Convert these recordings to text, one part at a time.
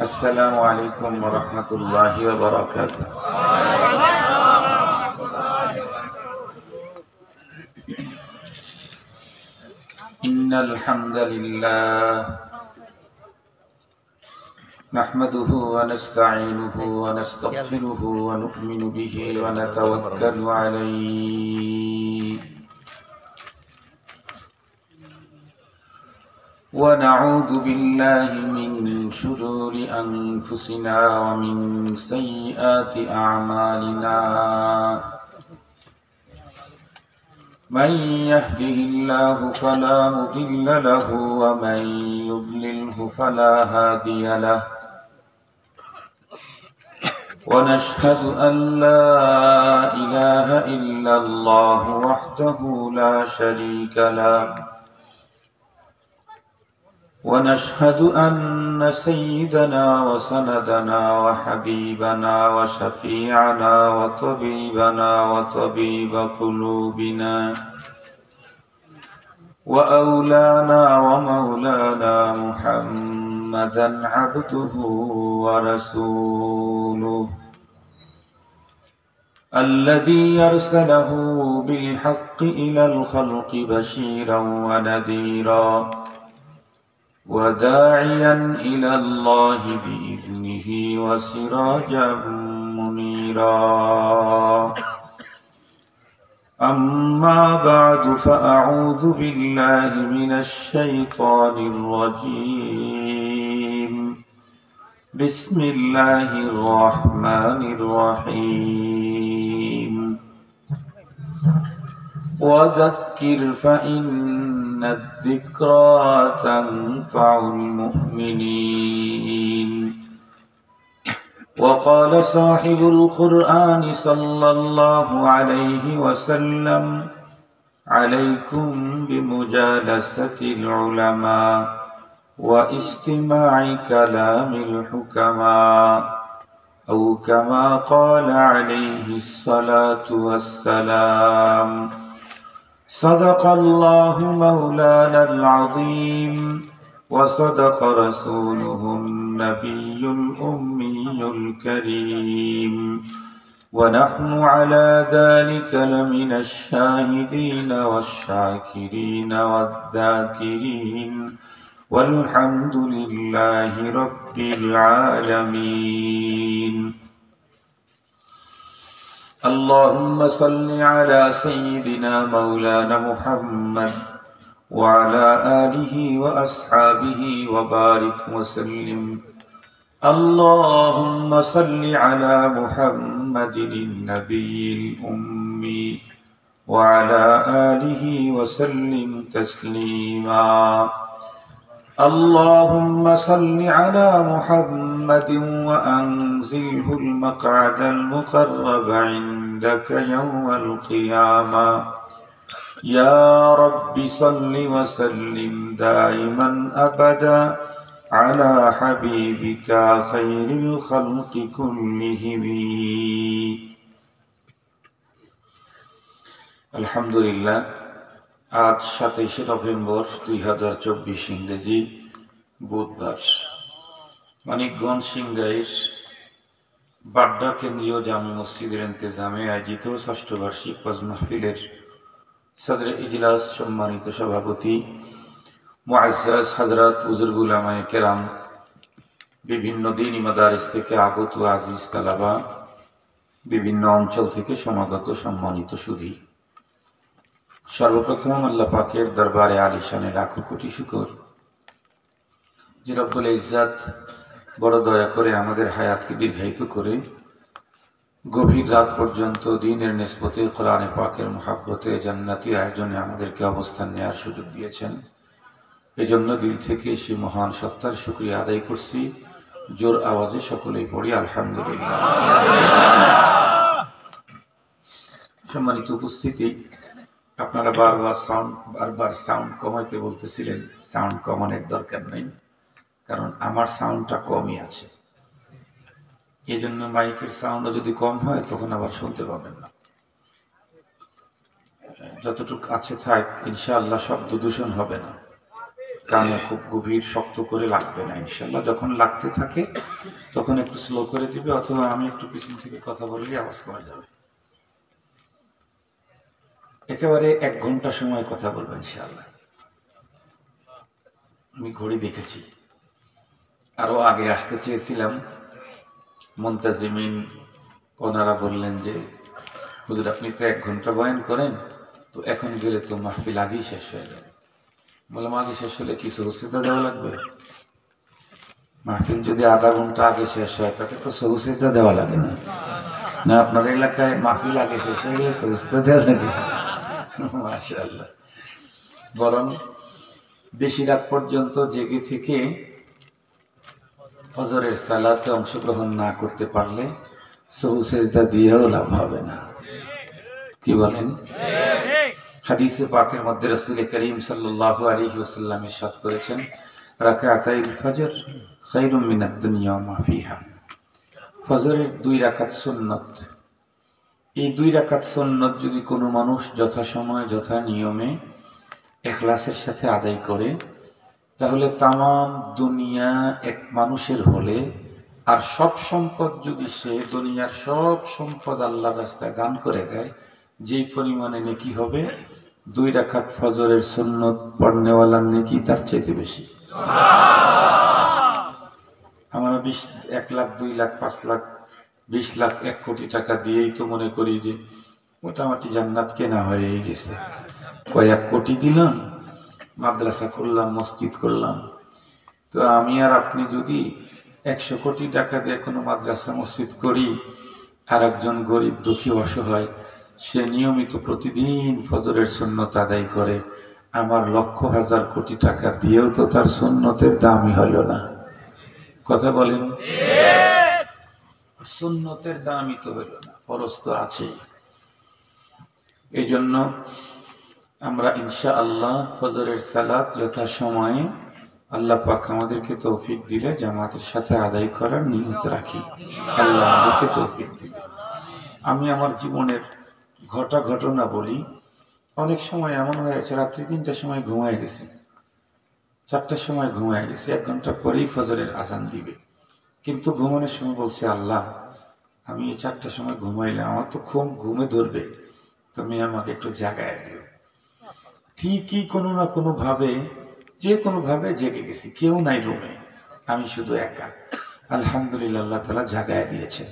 السلام عليكم ورحمة الله وبركاته. إن الحمد لله نحمده ونستعينه ونستغفره ونؤمن به ونتوكل عليه ونعوذ بالله من شرور أنفسنا ومن سيئات أعمالنا من يهده الله فلا مضل له ومن يضلله فلا هادي له ونشهد أن لا إله إلا الله وحده لا شريك له ونشهد أن سيدنا وسندنا وحبيبنا وشفيعنا وطبيبنا وطبيب قلوبنا وأولانا ومولانا محمدا عبده ورسوله الذي أرسله بالحق إلى الخلق بشيرا ونذيرا وداعيا إلى الله بإذنه وسراجا منيرا أما بعد فأعوذ بالله من الشيطان الرجيم بسم الله الرحمن الرحيم وذكر فإن الذكرى تنفع المؤمنين وقال صاحب القرآن صلى الله عليه وسلم عليكم بمجالسة العلماء واستماع كلام الحكماء أو كما قال عليه الصلاة والسلام صدق الله مولانا العظيم وصدق رسوله النبي الأمي الكريم ونحن على ذلك لمن الشاهدين والشاكرين والذاكرين والحمد لله رب العالمين. اللهم صل على سيدنا مولانا محمد وعلى آله وأصحابه وبارك وسلم. اللهم صل على محمد النبي الأمي وعلى آله وسلم تسليما. اللهم صل على محمد وأنزله المقعد المقرب عندك يوم القيامة. يا رب صل وسلم دائما أبدا على حبيبك خير الخلق كلهم. الحمد لله। আজ 27 নভেম্বর 2024 ইংরেজি বুধবার মানিকগঞ্জ সিংগাইর বাড্ডা কেন্দ্রীয় জামে মসজিদের ইন্তেজামে আয়োজিত ষষ্ঠ বার্ষিক ওয়াজ মাহফিলের সদরে ইজলাস সম্মানিত সভাপতি মুআজ্জাজ হযরত বুজুর্গ উলামায়ে কেরাম, বিভিন্ন দ্বীনি মাদারিস থেকে আগত আজিজ তালাবা, বিভিন্ন অঞ্চল থেকে সমাগত সম্মানিত সুধী, সর্বপ্রথম আল্লাহ পাকের দরবারে আলিশানে লাখো কোটি শুকর যে রব্বুল ইজ্জত বড় দয়া করে আমাদের হায়াতকে দীর্ঘায়িত করে গভীর রাত পর্যন্ত দ্বীনের নিসবতে কোরআনে পাকের মুহাব্বতে জান্নাতি আয়োজনে আমাদেরকে অবস্থান নেওয়ার সুযোগ দিয়েছেন। এজন্য দিল থেকে সেই মহান সত্তার শুকরিয়া আদায় করছি। জোর আওয়াজে সকলেই পড়ি আলহামদুলিল্লাহ। সম্মানিত উপস্থিতি, আপনারা বারবার সাউন্ড কমাইতে বলতেছিলেন। সাউন্ড কমানোর দরকার নেই, কারণ আমার সাউন্ডটা কমই আছে। এই জন্য মাইকের সাউন্ডও যদি কম হয় তখন আবার শুনতে পাবেন না। যতটুকু আছে থাক, ইনশাআল্লাহ শব্দ দূষণ হবে না। কানে খুব গভীর শক্ত করে লাগবে না ইনশাল্লাহ। যখন লাগতে থাকে তখন একটু স্লো করে দিবে, অথবা আমি একটু পিছন থেকে কথা বললে আওয়াজ করা যাবে। একেবারে 1 ঘন্টা সময় কথা বলবো ইনশাআল্লাহ। আমি ঘড়ি দেখেছি, আরো আগে আসতে চেয়েছিলাম, মুনতাজিমিন ওনারা বললেন যে হুজুর আপনি তো 1 ঘন্টা বয়ান করেন, তো এখন গেলে তো মাহফিল আগেই শেষ হয়ে যাবে। বললাম আগে শেষ হলে কি সহসিতা দেওয়া লাগবে? মাহফিল যদি আধা ঘন্টা আগে শেষ হয় তাতে তো সহসিতা দেওয়া লাগে না। না আপনার এলাকায় মাহফিল আগে শেষ হয়ে গেলে সহসিতা দেওয়া লাগে? মাশাআল্লাহ। বরং বেশি রাত পর্যন্ত জেগে থেকে ফজরের সালাতে অংশগ্রহণ না করতে পারলে সহু সেজদা দিয়েও লাভ হবে না। কি বলেন? হাদিসে পাকের মধ্যে রাসূল করিম সাল্লাল্লাহু আলাইহি ওয়াসাল্লাম ইরশাদ করেছেন, রাকাতাইল ফজর খায়রুম মিনাদ দুনিয়া ওয়া মা ফিহা। ফজরের 2 রাকাত সুন্নাত, এই 2 রাকাত সুন্নাত যদি কোনো মানুষ যথাসময়ে যথা নিয়মে ইখলাসের সাথে আদায় করে, তাহলে তাম দুনিয়া এক মানুষের হলে, আর সব সম্পদ যদি সে দুনিয়ার সব সম্পদ আল্লাহর রাস্তায় দান করে দেয়, যেই পরিমাণে নেকি হবে 2 রাকাত ফজরের সুন্নত পড়নেওয়ালার নেকি তার চাইতে বেশি। আমরা 1 লাখ 2 লাখ 5 লাখ 20 লাখ 1 কোটি টাকা দিয়েই তো মনে করি যে মোটামুটি জান্নাত কেনা হয়ে গেছে। কয়েক কোটি দিলাম, মাদ্রাসা করলাম, মসজিদ করলাম। তো আমি আর আপনি যদি 100 কোটি টাকা দিয়ে কোনো মাদ্রাসা মসজিদ করি, আর একজন গরিব দুঃখী অসহায় সে নিয়মিত প্রতিদিন ফজরের সুন্নত আদায় করে, আমার লক্ষ হাজার কোটি টাকা দিয়েও তো তার সুন্নতের দামই হলো না। কথা বলেন? সুন্নতের দামই তো হলো না, খরচ তো আছেই। এই জন্য আমরা ইনশাআল্লাহ ফজরের সালাত যথাসময়ে আল্লাহ পাক আমাদেরকে তৌফিক দিলে জামাতের সাথে আদায় করার নিয়ত রাখি। আল্লাহ আমাদেরকে তৌফিক দিলে। আমি আমার জীবনের ঘটনা বলি। অনেক সময় এমন হয়েছে রাত্রি 3টার সময় ঘুমায় গেছি, 4টার সময় ঘুমায় গেছি, 1 ঘন্টা পরেই ফজরের আজান দিবে, কিন্তু ঘুমানোর সময় বলছি আল্লাহ আমি 4টার সময় ঘুমাইলে আমার তো খুব ঘুমে ধরবে, তুমি আমাকে একটু জাগায় দিও। ঠিকই কোনো না কোনো ভাবে যে কোনো ভাবে জেগে গেছি, কেউ নাই রুমে, আমি শুধু একা। আলহামদুলিল্লাহ আল্লাহ তাআলা জাগায় দিয়েছে।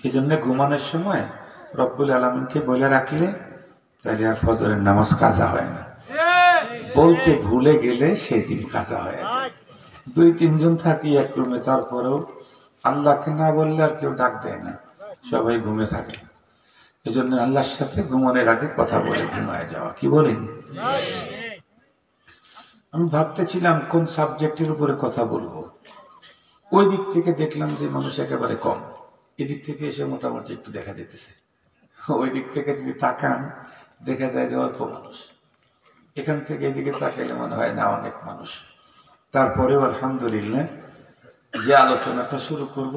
এই জন্য ঘুমানোর সময় রব্বুল আলামিনকে বলে রাখলে তাহলে আর ফজরের নামাজ কাজা হয় না। বলতে ভুলে গেলে সেদিন কাজা হয়। 2-3 জন থাকি এক রুমে, তারপরেও আল্লাহকে না বললে আর কেউ ডাক দেয় না, সবাই ঘুমে থাকে। এই জন্য আল্লাহর সাথে ঘুমানোর আগে কথা বলে ঘুমায় যাওয়া। কি বলেন? আমি ভাবতেছিলাম কোন সাবজেক্টের উপরে কথা বলবো। ওই দিক থেকে দেখলাম যে মানুষ একেবারে কম, এদিক থেকে এসে মোটামুটি একটু দেখা যেতেছে। ওই দিক থেকে যদি তাকান দেখা যায় যে অল্প মানুষ, এখান থেকে এদিকে তাকাইলে মনে হয় না অনেক মানুষ। তারপরেও আলহামদুলিল্লাহ যে আলোচনাটা শুরু করব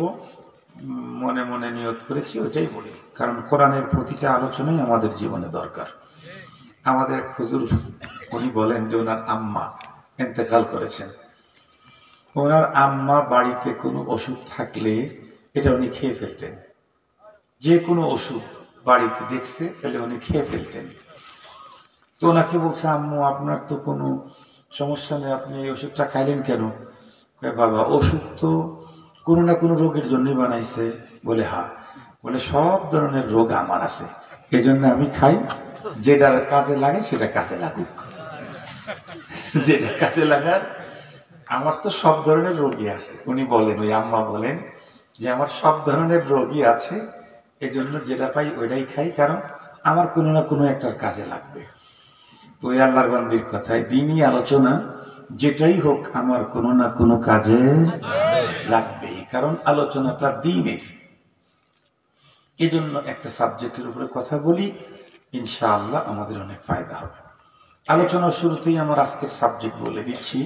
মনে মনে নিয়ত করেছি ওইটাই বলি, কারণ কোরআনের প্রতিটা আলোচনাই আমাদের জীবনে দরকার। আমাদের হুজুর উনি বলেন যে ওনার আম্মা ইন্তেকাল করেছেন, ওনার আম্মা বাড়িতে কোনো ওষুধ থাকলে এটা উনি খেয়ে ফেলতেন। যে কোনো ওষুধ বাড়িতে দেখছে তাহলে উনি খেয়ে ফেলতেন। তো ওনাকে বলছে আম্মু আপনার তো কোনো সমস্যা নেই, আপনি এই ওষুধটা খাইলেন কেন? বাবা ওষুধ তো কোনো না কোনো রোগের জন্যই বানাইছে। বলে হ্যাঁ। বলে সব ধরনের রোগ আমার আছে, এই জন্য আমি খাই, যেটা কাজে লাগে সেটা কাজে লাগুক, যেটা কাজে লাগার। আমার তো সব ধরনের রোগী আছে। উনি বলেন, ওই আম্মা বলেন যে আমার সব ধরনের রোগী আছে, এই জন্য যেটা পাই ওইটাই খাই, কারণ আমার কোনো না কোনো একটার কাজে লাগবে। তো ওই আল্লাহর বান্দির কথায় দিনই আলোচনা যেটাই হোক আমার কোনো না কোনো কাজে লাগবেই, কারণ আলোচনাটা দ্বীনের। এই জন্য একটা সাবজেক্টের উপরে কথা বলি, ইনশাআল্লাহ আমাদের অনেক ফায়দা হবে। আলোচনার শুরুতেই আমার আজকের সাবজেক্ট বলে দিচ্ছি।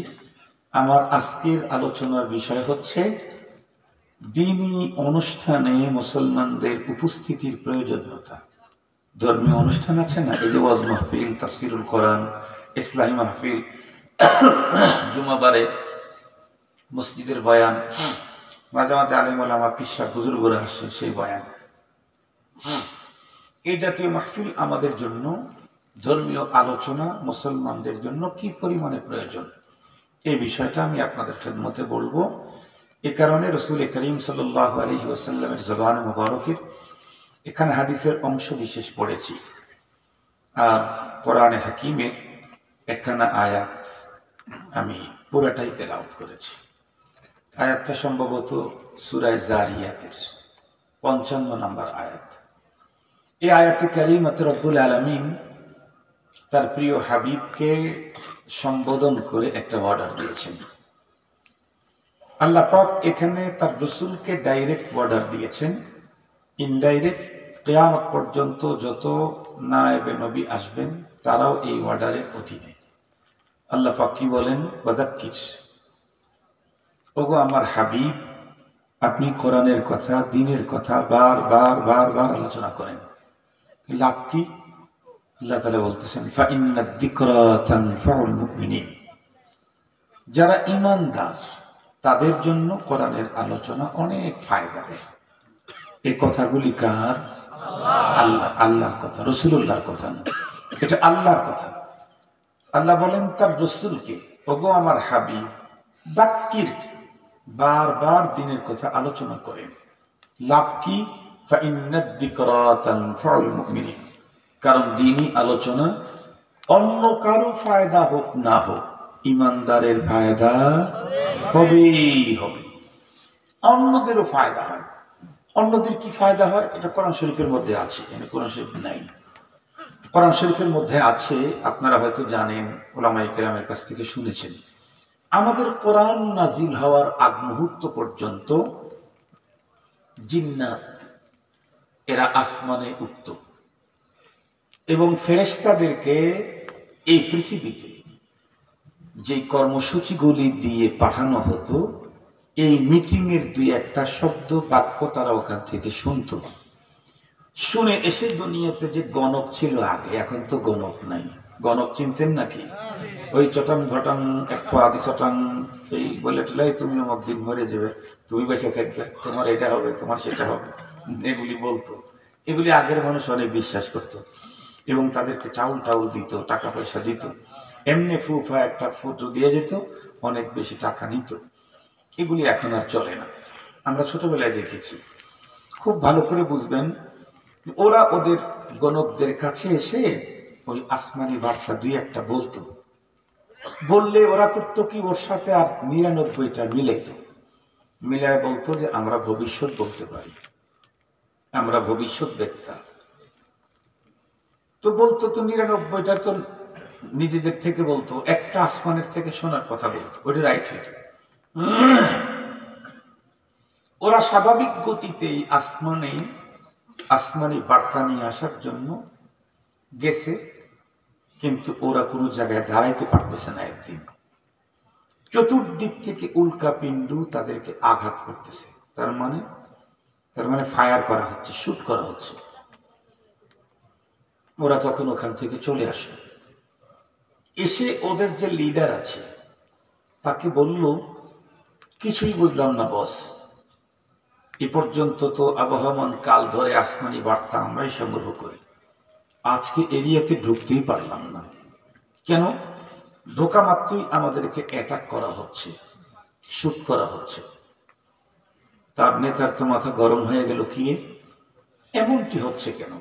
আমার আজকের আলোচনার বিষয় হচ্ছে দ্বীনি অনুষ্ঠানে মুসলমানদের উপস্থিতির প্রয়োজনীয়তা। ধর্মীয় অনুষ্ঠান আছে না, এই যে ওয়াজ মাহফিল, তাফসিরুল কোরআন, ইসলামী মাহফিল, জুমাবারে মসজিদের বয়ান, মাঝে মাঝে আলিম ওলামা পিসা বুজুর্গরা আসে সেই বয়ান, এই জাতীয় মাহফিল আমাদের জন্য, ধর্মীয় আলোচনা মুসলমানদের জন্য কি পরিমাণে প্রয়োজন, এই বিষয়টা আমি আপনাদের খেদমতে বলবো। এ কারণে রাসূল করিম সাল্লাল্লাহু আলাইহি ওয়াসাল্লামের জবানে মুবারকের এখানে হাদিসের অংশ বিশেষ পড়েছি, আর কোরআনে হাকিমের একখানা আয়াত আমি পুরাটাই তেলাওয়াত করেছি। আয়াতটা সম্ভবত সূরা জারিয়াতের 55 নম্বর আয়াত। এই আয়াতে কারিমাতে রব্বুল আলামিন তার প্রিয় হাবিবকে সম্বোধন করে একটা অর্ডার দিয়েছেন। আল্লাহ পাক এখানে তার রাসূলকে ডাইরেক্ট অর্ডার দিয়েছেন, ইনডাইরেক্ট কিয়ামত পর্যন্ত যত নায়েবে নবী আসবেন তারাও এই অর্ডারের অধীনে। আল্লাহ পাক কি বলেন? ওয়াদাক্কির, ওগো আমার হাবিব, আপনি কোরআনের কথা, দ্বীনের কথা বারবার আলোচনা করেন। লাভ কি? আল্লাহ তাআলা বলতেছেন ফাইন্নাদ যিকরা তানফাউল মুমিনিন, যারা ঈমানদার তাদের জন্য কোরআনের আলোচনা অনেক ফায়দা দেয়। এই কথাগুলি কার? আল্লাহর কথা, রাসূলুল্লাহর কথা না, এটা আল্লাহর কথা। আল্লাহ বলেন তার রাসূলকে, ওগো আমার হাবিব, যাক্কির, বারবার দ্বীনের কথা আলোচনা করেন। লাভ কি? ফাইন্নাদ যিকরা তানফাউল মুমিনিন, কারণ দ্বীনি আলোচনা অন্য কারো ফায়দা হোক না হোক, ঈমানদারের ফায়দা হবেই হবে, অন্যদেরও ফায়দা হয়। অন্যদের কি ফায়দা হয়? এটা কোরআন শরীফের মধ্যে আছে, কোরআন শরীফ নাই, কোরআন শরীফের মধ্যে আছে। আপনারা হয়তো জানেন, উলামায়ে কেরামের কাছ থেকে শুনেছেন, আমাদের কোরআন নাজিল হওয়ার আগ মুহূর্ত পর্যন্ত জিন্নাত এরা আসমানে উঠত এবং ফেরেশতাদেরকে এই পৃথিবীতে যে কর্মসূচিগুলি দিয়ে পাঠানো হতো, এই মিটিংয়ের দুই একটা শব্দ বাক্য তারা ওখান থেকে শুনত, শুনে এসে দুনিয়াতে যে গণক ছিল আগে, এখন তো গণক নাই। গণক চিনতেন নাকি? ওই চটান ঘটান এক আদি চটান এই বলে টেলাই, তুমি অমুক দিন মরে যাবে, তুমি বেঁচে থাকবে, তোমার এটা হবে, তোমার সেটা হবে, এগুলি বলতো। এগুলি আগের মানুষ অনেক বিশ্বাস করত এবং তাদেরকে চাউল টাউল দিত, টাকা পয়সা দিত। এমনি ফুফা একটা ফুটো দিয়ে যেত, অনেক বেশি টাকা নিত। এগুলি এখন আর চলে না, আমরা ছোটবেলায় দেখেছি। খুব ভালো করে বুঝবেন, ওরা ওদের গণকদের কাছে এসে ওই আসমানি বার্তা দুই একটা বলতো, বললে ওরা করতো কি, ওর সাথে আর 99টা মিলাইত, মিলায় বলতো যে আমরা ভবিষ্যৎ বলতে পারি, আমরা ভবিষ্যৎ দেখতাম। তো বলতো তো 99টা তো নিজেদের থেকে বলতো, একটা আসমানের থেকে শোনার কথা বলতো, ওটা রাইট হইতো। ওরা স্বাভাবিক গতিতেই আসমানি বার্তা নিয়ে আসার জন্য গেছে, কিন্তু ওরা কোনো জায়গায় দাঁড়াইতে পারতেছে না। একদিন চতুর্দিক থেকে উল্কা পিণ্ডু তাদেরকে আঘাত করতেছে, তার মানে ফায়ার করা হচ্ছে, শুট করা হচ্ছে। ওরা তখন ওখান থেকে চলে আসে, এসে ওদের যে লিডার আছে তাকে বলল, কিছুই বুঝলাম না বস, এ পর্যন্ত তো আবহমান কাল ধরে আসমানি বার্তা আমরাই সংগ্রহ করি, আজকে এরিয়াতে ঢুকতেই পারলাম না কেন? ঢোকা মাত্রই আমাদেরকে অ্যাটাক করা হচ্ছে, শুট করা হচ্ছে। তার নেতার তো মাথা গরম হয়ে গেল, কি এমনটি হচ্ছে কেন?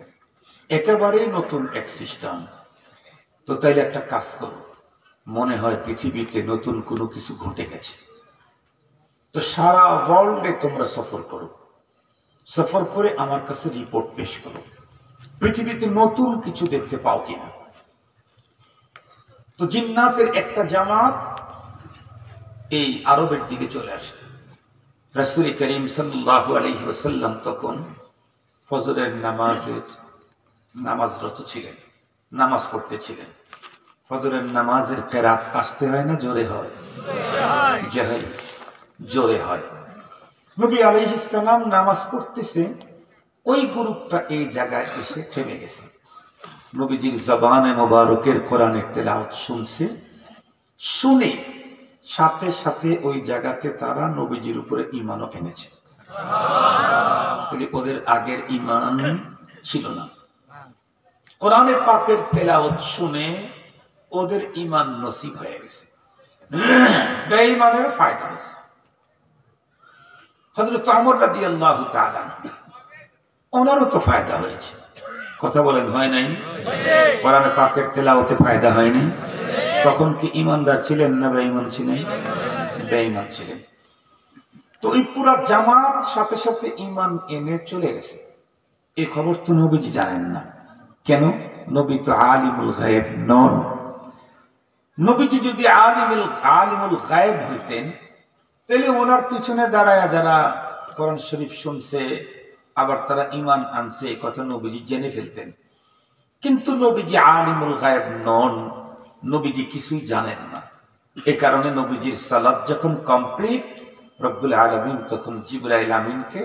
একেবারেই নতুন এক সিস্টেম। তো তাইলে একটা কাজ করো, মনে হয় পৃথিবীতে নতুন কোনো কিছু ঘটে গেছে, তো সারা ওয়ার্ল্ডে তোমরা সফর করো, সফর করে আমার কাছে রিপোর্ট পেশ করো, পৃথিবীতে নতুন কিছু দেখতে পাও কিনা। তো জিন্নাতের একটা জামাত এই আরবের দিকে চলে আসছে। রাসূল করিম সাল্লাল্লাহু আলাইহি ওয়াসাল্লাম তখন ফজরের নামাজরত ছিলেন, নামাজ পড়তেছিলেন। ফজরের নামাজের কেরাত আসতে হয় না জোরে হয়? জোরে হয়। নবী আলাইহিস সালাম নামাজ পড়তেছে, ওই গ্রুপটা এই জায়গায় এসে থেমে গেছে। নবীজির জবানে মোবারকের কোরআনের তেলাওয়াত শুনছে, শুনে সাথে সাথে ওই জায়গাতে তারা নবীজির উপরে ঈমানও এনেছে। ওদের আগের ঈমান ছিল না। কোরআনে পাকের তেলাওয়াত শুনে ওদের ঈমান নসিব হয়ে গেছে, বেঈমানের ফায়দা হয়েছে। হযরত ওমর রাদিয়াল্লাহু তাআলা ওনারও তো ফায়দা হয়েছে। কথা বলেন, হয় নাই? কোরআনে পাকের তেলাওয়াতে ফায়দা হয়নি? তখন কি ঈমানদার ছিলেন না বেঈমান ছিলেন? বেঈমান ছিলেন। তো এই পুরা জামাত সাথে সাথে ঈমান এনে চলে গেছে। এই খবর তো নবীজি জানেন না। কেন? নবী তো আলিমুল গায়েব নন। নবীজি যদি আলিমুল গায়েব হইতেন, তাহলে ওনার পিছনে দাঁড়ায় যারা কোরআন শরীফ শুনছে আবার তারা ঈমান আনছে, এই কথা নবীজি জেনে ফেলতেন। কিন্তু নবীজি আলিমুল গায়েব নন, নবীজি কিছুই জানেন না। এ কারণে নবীজির সালাত যখন কমপ্লিট, রব্বুল আলামিন তখন জিবরাইল আমিনকে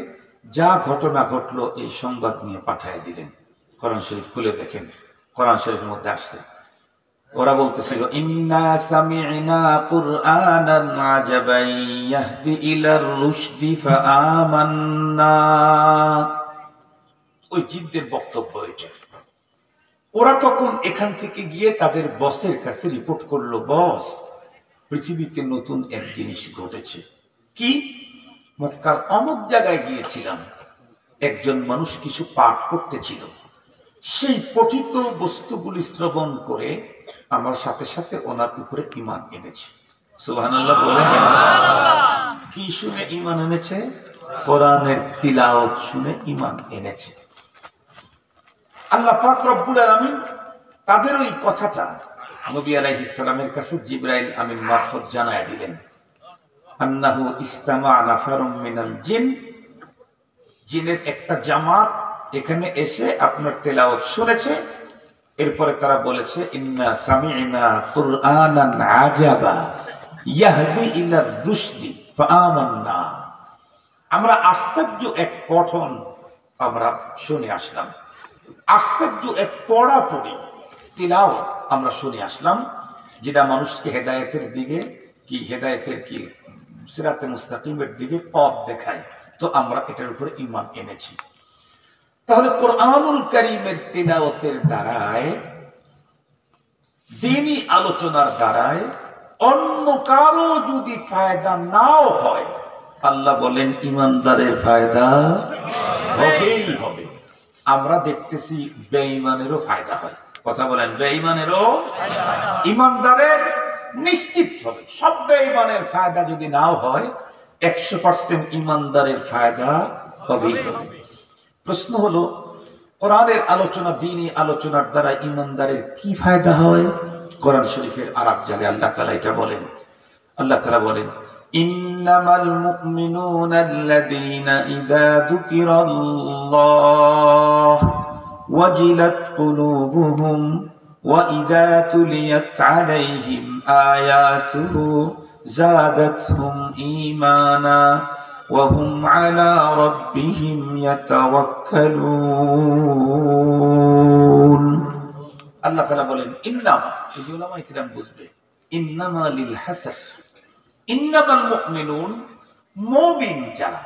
যা ঘটনা ঘটলো এই সংবাদ নিয়ে পাঠিয়ে দিলেন। কোরআন শরীফ খুলে দেখেন, কোরআন শরীফের মধ্যে আসছে। ওরা বলতেছিল ইন্না সামি'না কুরআনান আজাবান ইয়াহদি ইলার রুশদি ফাআমান্না। ওই জিনদের বক্তব্য এটা। ওরা তখন এখান থেকে গিয়ে তাদের বসের কাছে রিপোর্ট করলো, বস, পৃথিবীতে নতুন এক জিনিস ঘটেছে। কি? মক্কার অমুক জায়গায় গিয়েছিলাম, একজন মানুষ কিছু পাঠ করতেছিল, সেই পঠিত বস্তুগুলি শ্রবণ করে আমার সাথে সাথে ওনার উপরে ঈমান এনেছে। সুবহানাল্লাহ বলেন। কি শুনে ঈমান এনেছে? কোরআনের তিলাওয়াত শুনে ঈমান এনেছে। আল্লাহ পাক রব্বুল আলামিন তাদের ওই কথাটা নবী আলাইহিস সালামের কাছে জিবরাইল আমিন মারফত জানায় দিলেন, আন্নাহু ইসতামা নাফারুম মিনাল জিন, জিনের একটা জামাত এখানে এসে আপনার তেলাওয়াত শুনেছে। এরপরে তারা বলেছে ইন্না সামি'না কুরআনান আজাবা ইয়াহদি ইলার রুশদি ফাআমান্না। আমরা আশ্চর্য এক পঠন আমরা শুনে আসলাম, আশ্চর্য এক পড়াপড়ি তিলাওয়াত আমরা শুনে আসলাম, যেটা মানুষকে হেদায়েতের দিকে কি হেদায়েতের কি সিরাতে মুস্তাকিমের দিকে পথ দেখায়। তো আমরা এটার উপরে ঈমান এনেছি। তাহলে কোরআনুল কারীমের তিলাওয়াতের দ্বারায়, দ্বীনি আলোচনার দ্বারায় অন্য কারো যদি ফায়দা নাও হয়, আল্লাহ বলেন ঈমানদারের ফায়দা হবেই হবে। আমরা দেখতেছি বেঈমানেরও ফায়দা হয়। কথা বলেন, বেঈমানেরও ঈমানদারের নিশ্চিত হবে। সব বেঈমানের ফায়দা যদি নাও হয়, 100% ঈমানদারের ফায়দা হবেই হবে। প্রশ্ন হলো, কোরআনের আলোচনা, দ্বীনি আলোচনার দ্বারা ঈমানদারের কি ফায়দা হয়? কোরআন শরীফের আরেক জায়গায় আল্লাহ তাআলা এটা বলেন। আল্লাহ তাআলা বলেন, ইন্নামাল মুমিনুনা আল্লাযীনা ইযা যুকিরাল্লাহ ওয়াজিলাত কুলুবুহুম ওয়া ইযা তুলিয়াত আলাইহিম আয়াতুহু যাদাতহুম ঈমানা ওয়া হুম আলা রাব্বিহিম ইয়াতাওয়াক্কালুন। আল্লাহ তাআলা বলেন ইন্নামা, এই উলামায়ে কিরাম বুঝবে, ইন্নামা লিল হাসাস, ইন্নামাল মুমিনুন, মুমিন যারা,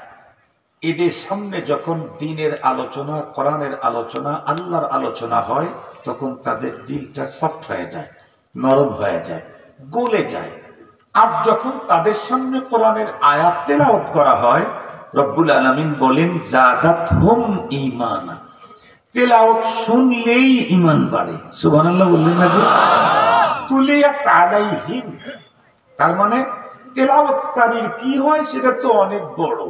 এদের সামনে যখন দ্বীনের আলোচনা, কোরআনের আলোচনা, আল্লাহর আলোচনা হয়, তখন তাদের দিলটা সফট হয়ে যায়, নরম হয়ে যায়, গলে যায়। আর যখন তাদের সামনে কোরআনের আয়াত তেলাওয়াত করা হয়, রব্বুল আলামিন বলেন যাদাতহুম ঈমানা, তেলাওয়াত শুনলেই ঈমান বাড়ে। সুবহানাল্লাহ বললেন না যে? তুলিয়াত আলাইহিম, তার মানে তেলাওয়াতকারীর কি হয় সেটা তো অনেক বড়।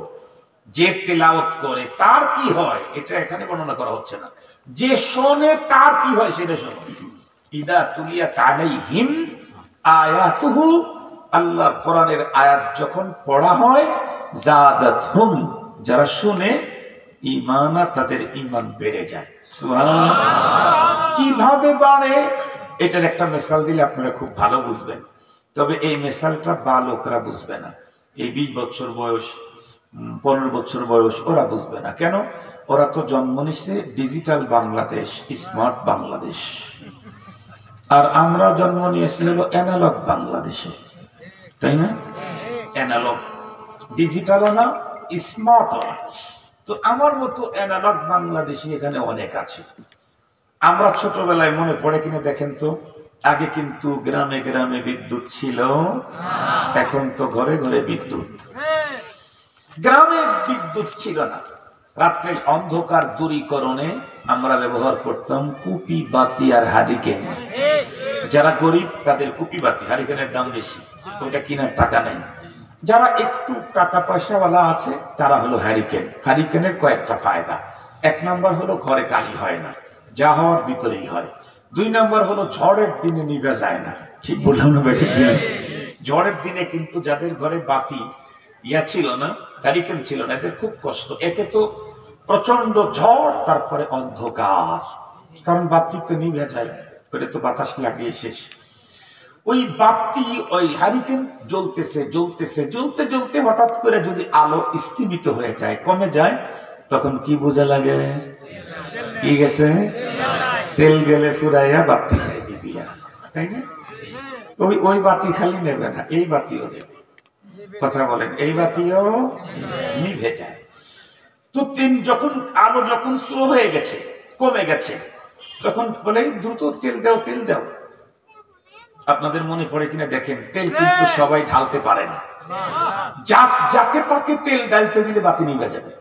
যে তেলাওয়াত করে তার কি হয় এটা এখানে বর্ণনা করা হচ্ছে না, যে শোনে তার কি হয় সেটা শোনো। ইদা তুলিয়াত আলাইহিম আয়াতুহু, আল্লাহর কোরআনের আয়াত যখন পড়া হয়, যাদাতহুম, যারা শুনে, ঈমানা, তাদের ঈমান বেড়ে যায়। সুবহানাল্লাহ। কিভাবে বাড়ে এটার একটা মিসাল দিলে আপনারা খুব ভালো বুঝবেন। তবে এই মিসালটা বালকরা বুঝবে না। এই 20 বছর বয়স, 15 বছর বয়স ওরা বুঝবে না। কেন? ওরা তো জন্ম নিচ্ছে ডিজিটাল বাংলাদেশ, স্মার্ট বাংলাদেশ। আর আমরা জন্ম নিয়েছি হলো অ্যানালগ বাংলাদেশে, তাই না? অ্যানালগ, ডিজিটালও না, স্মার্টও না। তো আমার মতো অ্যানালগ বাংলাদেশি এখানে অনেক আছে। আমরা ছোটবেলায় মনে পড়ে কিনা দেখেন তো, আগে কিন্তু গ্রামে গ্রামে বিদ্যুৎ ছিল, এখন তো ঘরে ঘরে বিদ্যুৎ। গ্রামে বিদ্যুৎ ছিল না, রাত্রের অন্ধকার দূরীকরণে আমরা ব্যবহার করতাম কুপি বাতি আর হারিকেন। যারা গরিব তাদের কুপি বাতি, হারিকেনের দাম বেশি, ওটা কেনার টাকা নেই। যারা একটু টাকা পয়সাওয়ালা আছে তারা হলো হ্যারিকেন। হ্যারিকেনের কয়েকটা ফায়দা। 1 নম্বর হলো ঘরে কালি হয় না, যা হওয়ার ভিতরেই হয়। 2 নম্বর হলো ঝড়ের দিনে নিভে যায় না। ঠিক বললাম না? ঠিক দিনে ঝড়ের দিনে কিন্তু যাদের ঘরে বাতি ছিল না, হ্যারিকেন ছিল না, এদের খুব কষ্ট। একে তো প্রচন্ড ঝড়, তারপরে অন্ধকার, কারণ বাতি তো নিভে যায়, ওটা তো বাতাস লাগিয়ে শেষ। ওই বাতি, ওই হ্যারিকেন জ্বলতেছে জ্বলতেছে, জ্বলতে জ্বলতে হঠাৎ করে যদি আলো স্তিমিত হয়ে যায়, কমে যায়, তখন কি বোঝা লাগে? কি গেছে? তেল গেলে ফুরাইয়া বাতি খাই দিবি, তাই না? ওই বাতি খালি নেবে না, এই বাতিও নেবে। কথা বলেন, এই বাতিও নিভে যায়। তো যখন আলো যখন স্লো হয়ে গেছে, কমে গেছে, তখন বলে দ্রুত তেল দাও, তেল দাও। আপনাদের মনে পড়ে কিনা দেখেন, তেল কিন্তু সবাই ঢালতে পারে না। যাকে তাকে তেল ঢালতে দিলে বাতি নিভে যাবে।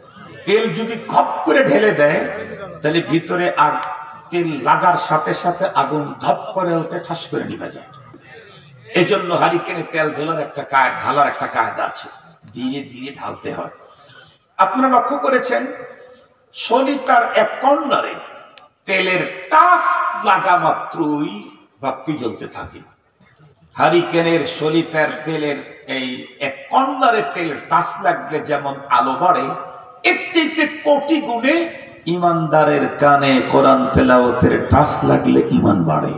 তেল যদি খপ করে ঢেলে দেয়, তাহলে ভিতরে আর তেল লাগার সাথে সাথে আগুন ধপ করে ওঠে, ঠাস করে নিভে যায়। এই জন্য হারিকেনে তেল ঢালার একটা কায়দা আছে, ধীরে ধীরে ঢালতে হয়। আপনারা লক্ষ্য করেছেন, সলিতার এক কর্নারে তেলের টাচ লাগা মাত্রই বাতি জ্বলতে থাকে। হারিকেনের সলিতার তেলের এই এক কর্নারে তেলের টাচ লাগলে যেমন আলো বাড়ে, এর চাইতে কোটি গুণে ইমানদারের কানে কোরআন তেলাওয়াতের টাচ লাগলে ইমান বাড়ে,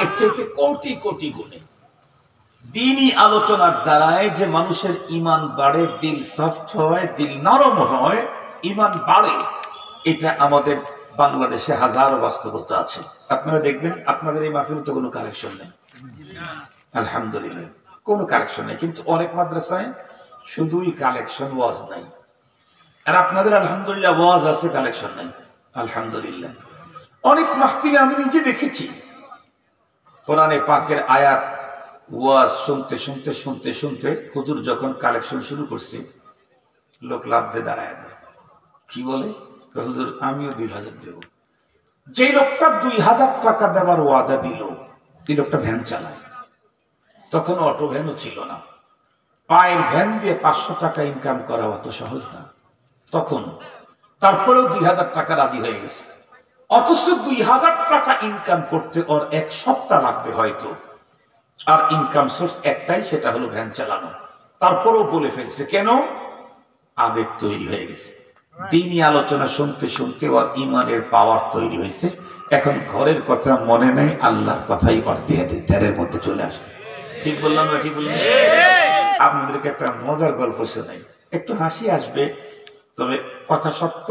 এর চাইতে কোটি কোটি গুণে। দ্বীনি আলোচনার দ্বারায় যে মানুষের ইমান বাড়ে, দিল সফট হয়, দিল নরম হয়, ইমান বাড়ে, এটা আমাদের বাংলাদেশে হাজারো বাস্তবতা আছে। আপনারা দেখবেন, আপনাদের এই মাহফিলে তো কোনো কালেকশন নেই, আলহামদুলিল্লাহ কোনো কালেকশন নেই, কিন্তু অনেক মাদ্রাসায় শুধুই কালেকশন, ওয়াজ নাই। আর আপনাদের আলহামদুলিল্লাহ ওয়াজ আছে, কালেকশন নাই, আলহামদুলিল্লাহ। অনেক মাহফিলে আমি নিজে দেখেছি, কোরআনে পাকের আয়াত ওয়াজ শুনতে শুনতে শুনতে শুনতে হুজুর যখন কালেকশন শুরু করছে, লোক লাভ দিয়ে দাঁড়ায় দেয়। কি বলে? হুজুর আমিও 2000 দেব। যে লোকটা 2000 টাকা দেওয়ার ওয়াদা দিল, এই লোকটা ভ্যান চালায়। তখন অটো ভ্যানও ছিল না, পায়ের ভ্যান দিয়ে 500 টাকা ইনকাম করা অত সহজ না তখন। তারপরেও 2000 টাকা রাজি হয়ে গেছে। অথচ 2000 টাকা ইনকাম করতে ওর 1 সপ্তাহ লাগবে হয়তো, আর ইনকাম সোর্স একটাই, সেটা হলো ভ্যান চালানো। তারপরেও বলে ফেলছে, কেন? আবেগ তৈরি হয়ে গেছে। দ্বীনি আলোচনা শুনতে শুনতে ওর ইমানের পাওয়ার তৈরি হয়েছে। এখন ঘরের কথা মনে নেই, আল্লাহর কথাই ওর দেহের মধ্যে চলে আসছে। ঠিক বললাম না? ঠিক বললাম? আপনাদেরকে একটা মজার গল্প শোনাই, একটু হাসি আসবে, তবে কথা সত্য,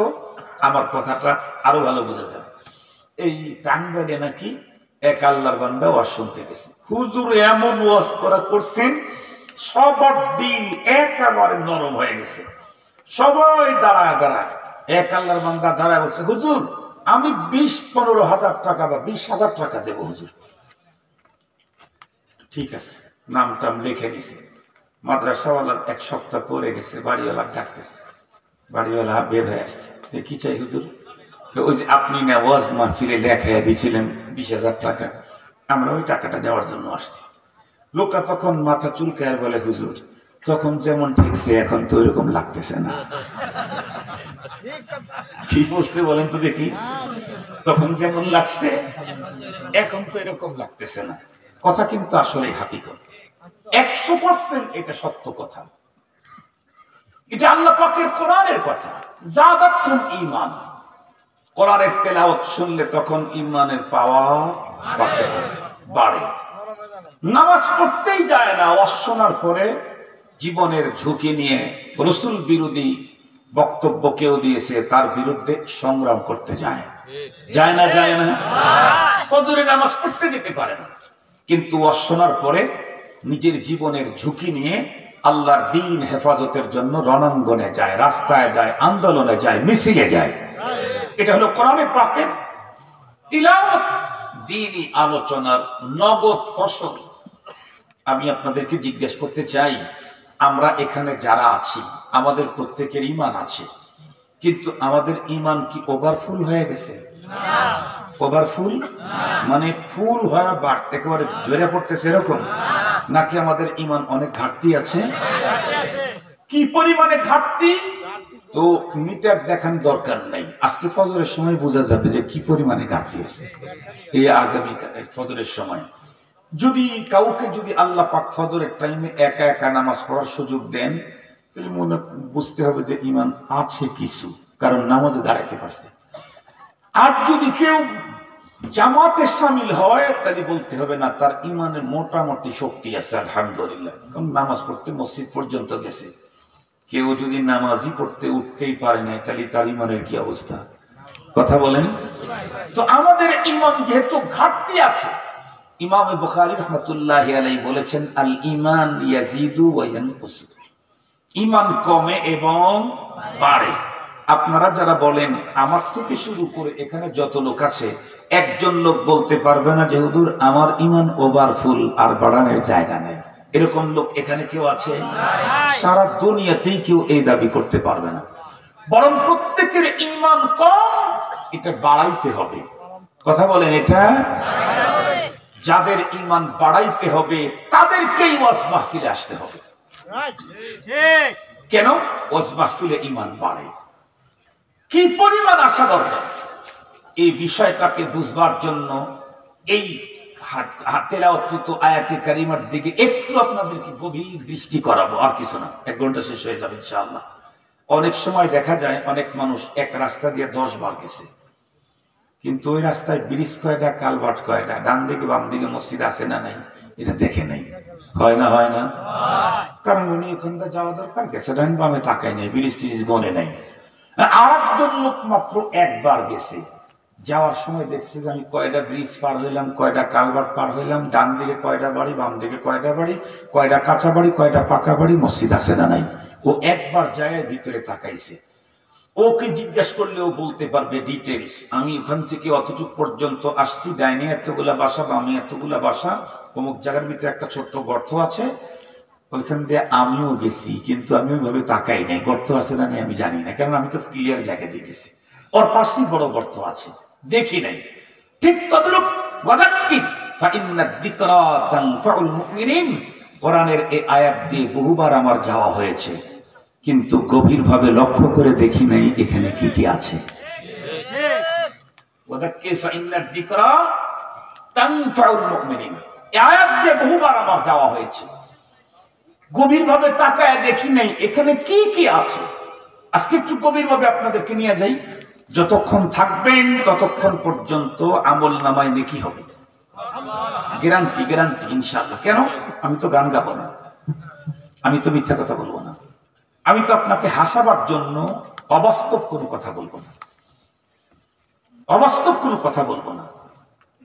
আমার কথাটা আরো ভালো বোঝা যাবে। এই টাঙ্গাইলে নাকি এক আল্লাহর বান্দা ওয়াজ শুনতে গেছে। হুজুর এমন ওয়াজ করছেন, সবার দিল একেবারে নরম হয়ে গেছে। সবাই দাঁড়ায় দাঁড়ায়, এক আল্লাহর বান্দা দাঁড়ায় বলছে, হুজুর আমি 20-15 হাজার টাকা বা 20,000 টাকা দেবো হুজুর। ঠিক আছে, নাম টাম লিখে নিছে। মাদ্রাসাওয়ালার 1 সপ্তাহ পরে গেছে, বাড়িওয়ালা ডাকতেছে। বাড়িওয়ালা বের হয়ে আসছে, কি চাই হুজুর? ওই যে আপনি না ওয়াজ মাহফিলে লেখাইয়া দিয়েছিলেন 20,000 টাকা, আমরা ওই টাকাটা নেওয়ার জন্য আসছি। লোকটা তখন মাথা চুলকায় বলে, হুজুর তখন যেমন ঠিকছে এখন তো ওইরকম লাগতেছে না। কি বলছে বলেন তো দেখি? তখন যেমন লাগছে এখন তো এরকম লাগতেছে না। কথা কিন্তু আসলে হাকিকত, 100% এটা সত্য কথা। এটা আল্লাহ পাকের কোরআনের কথা। জাদাতুল ঈমান, কোরআনের তেলাওয়াত শুনলে তখন ঈমানের পাওয়ার বাড়ে। নামাজ পড়তেই যায় না, ওয়াজ শোনার পরে জীবনের ঝুঁকি নিয়ে রাসূল বিরোধী বক্তব্য কেউ দিয়েছে, তার বিরুদ্ধে সংগ্রাম করতে যায়। যায় না? যায় না? ফজরের নামাজ পড়তে যেতে পারে না, কিন্তু ওয়াজ শোনার পরে নিজের জীবনের ঝুঁকি নিয়ে আল্লাহর দ্বীন হেফাজতের জন্য রণাঙ্গনে যায়, রাস্তায় যায়, আন্দোলনে যায়, মিছিলে যায়। এটা হলো কোরআনে পাকের তিলাওয়াত, দ্বীনি আলোচনার নগদ ফসল। আমি আপনাদেরকে জিজ্ঞেস করতে চাই, আমরা এখানে যারা আছি আমাদের প্রত্যেকের ঈমান আছে, কিন্তু আমাদের ঈমান কি ওভারফুল হয়ে গেছে? ওভারফুল মানে ফুল হয়ে বাড়তে একেবারে ঝরে পড়তেছে এরকম, নাকি আমাদের ঈমান অনেক ঘাটতি আছে? কি পরিমাণে ঘাটতি তো মিটার দেখান দরকার নাই, আজকে ফজরের সময় বোঝা যাবে যে কি পরিমাণে ঘাটতি আছে। এই আগামী ফজরের সময় যদি কাউকে যদি আল্লাহ পাক ফজরের টাইমে একা একা নামাজ পড়ার সুযোগ দেন, তাহলে মনে বুঝতে হবে যে ঈমান আছে কিছু, কারণ নামাজে দাঁড়াইতে পারছে। আর যদি কেউ জামাতে শামিল হয় তাহলে বলতে হবে না, তার ঈমানের মোটামুটি শক্তি আছে আলহামদুলিল্লাহ, কারণ নামাজ পড়তে মসজিদ পর্যন্ত গেছে। কেউ যদি নামাজই পড়তে উঠতেই পারে না, তাহলে তার ঈমানের কি অবস্থা? কথা বলেন তো। আমাদের ঈমান যেহেতু ঘাটতি আছে, ইমাম বুখারী রাহমাতুল্লাহি আলাইহি বলেছেন, আল ঈমান ইয়াজিদু ওয়া ইয়ানকুসু, ঈমান কমে এবং বাড়ে। আপনারা যারা বলেন, আমার থেকে শুরু করে এখানে যত লোক আছে, একজন লোক বলতে পারবে না যে হুজুর আমার ঈমান ওভারফুল আর বাড়ানোর জায়গা নেই। এরকম লোক এখানে কেউ আছে? সারা দুনিয়াতেই কেউ এই দাবি করতে পারবে না। বরং প্রত্যেকের ঈমান কম, এটা বাড়াইতে হবে। কথা বলেন, এটা যাদের ঈমান বাড়াইতে হবে তাদেরকেই ওয়াজ মাহফিলে আসতে হবে। কেন? ওয়াজ মাহফিলে ঈমান বাড়ে। কি পরিমাণ আসা দরকার এই বিষয়টাকে বুঝবার জন্য এই তেলাওয়াতকৃত আয়াতে কারিমার দিকে একটু আপনাদেরকে গভীর দৃষ্টি করাবো, আর কিছু না। 1 ঘন্টা শেষ হয়ে যাবে ইনশাআল্লাহ। অনেক সময় দেখা যায় অনেক মানুষ এক রাস্তা দিয়ে 10 বার গেছে, কিন্তু ওই রাস্তায় ব্রিজ কয়টা, কালভার্ট কয়টা, ডান দিকে বাম দিকে মসজিদ আছে না নাই এটা দেখে নাই। হয় না? হয় না? কারণ উনি ওখানটা যাওয়া দরকার, গেছে ডান বামে তাকায় নাই, ব্রিজ টিজ গনে নাই। আর একজন লোক মাত্র একবার গেছে, যাওয়ার সময় দেখছে যে আমি কয়টা ব্রিজ পার হইলাম, কয়টা কালভার্ট পার হইলাম, ডান দিকে কয়টা বাড়ি, বাম দিকে কয়টা বাড়ি, কয়টা কাঁচা বাড়ি, কয়টা পাকা বাড়ি, মসজিদ আছে না নাই। ও একবার যায় ভিতরে তাকাইছে। ওকে জিজ্ঞেস করলে ও বলতে পারবে ডিটেলস, আমি ওখান থেকে অতটুক পর্যন্ত আসছি, ডাইনে এতগুলা বাসা, বামে এতগুলা বাসা, অমুক জায়গার ভিতরে একটা ছোট্ট গর্ত আছে, ওইখান দিয়ে আমিও গেছি, কিন্তু আমি ওইভাবে তাকাই নাই, গর্ত আছে না নেই আমি জানি না, কারণ আমি তো ক্লিয়ার জায়গা দিয়ে গেছি। ওর পাশেই বড় গর্ত আছে, দেখি নাই। ঠিক তদ্রূপ ওয়াযাক্কির ফাইন্না যিকরা তানফাউল মুমিনিন, কোরআনের এই আয়াত দিয়ে বহুবার আমার যাওয়া হয়েছে, কিন্তু গভীরভাবে লক্ষ্য করে দেখি নাই এখানে কি কি আছে। ওয়াযাক্কির ফাইন্না যিকরা তানফাউল মুমিনিন, এই আয়াত দিয়ে বহুবার আমার যাওয়া হয়েছে, গভীরভাবে তাকায় দেখি নাই এখানে কি কি আছে। আজকে একটু গভীরভাবে আপনাদেরকে নিয়ে যাই। যতক্ষণ থাকবেন ততক্ষণ পর্যন্ত আমল নামায় নেকি হবে, গ্যারান্টি, গ্যারান্টি ইনশাআল্লাহ। কেন? আমি তো গান গাবো না, আমি তো মিথ্যা কথা বলবো না, আমি তো আপনাকে হাসাবার জন্য অবাস্তব কোনো কথা বলবো না, অবাস্তব কোনো কথা বলবো না।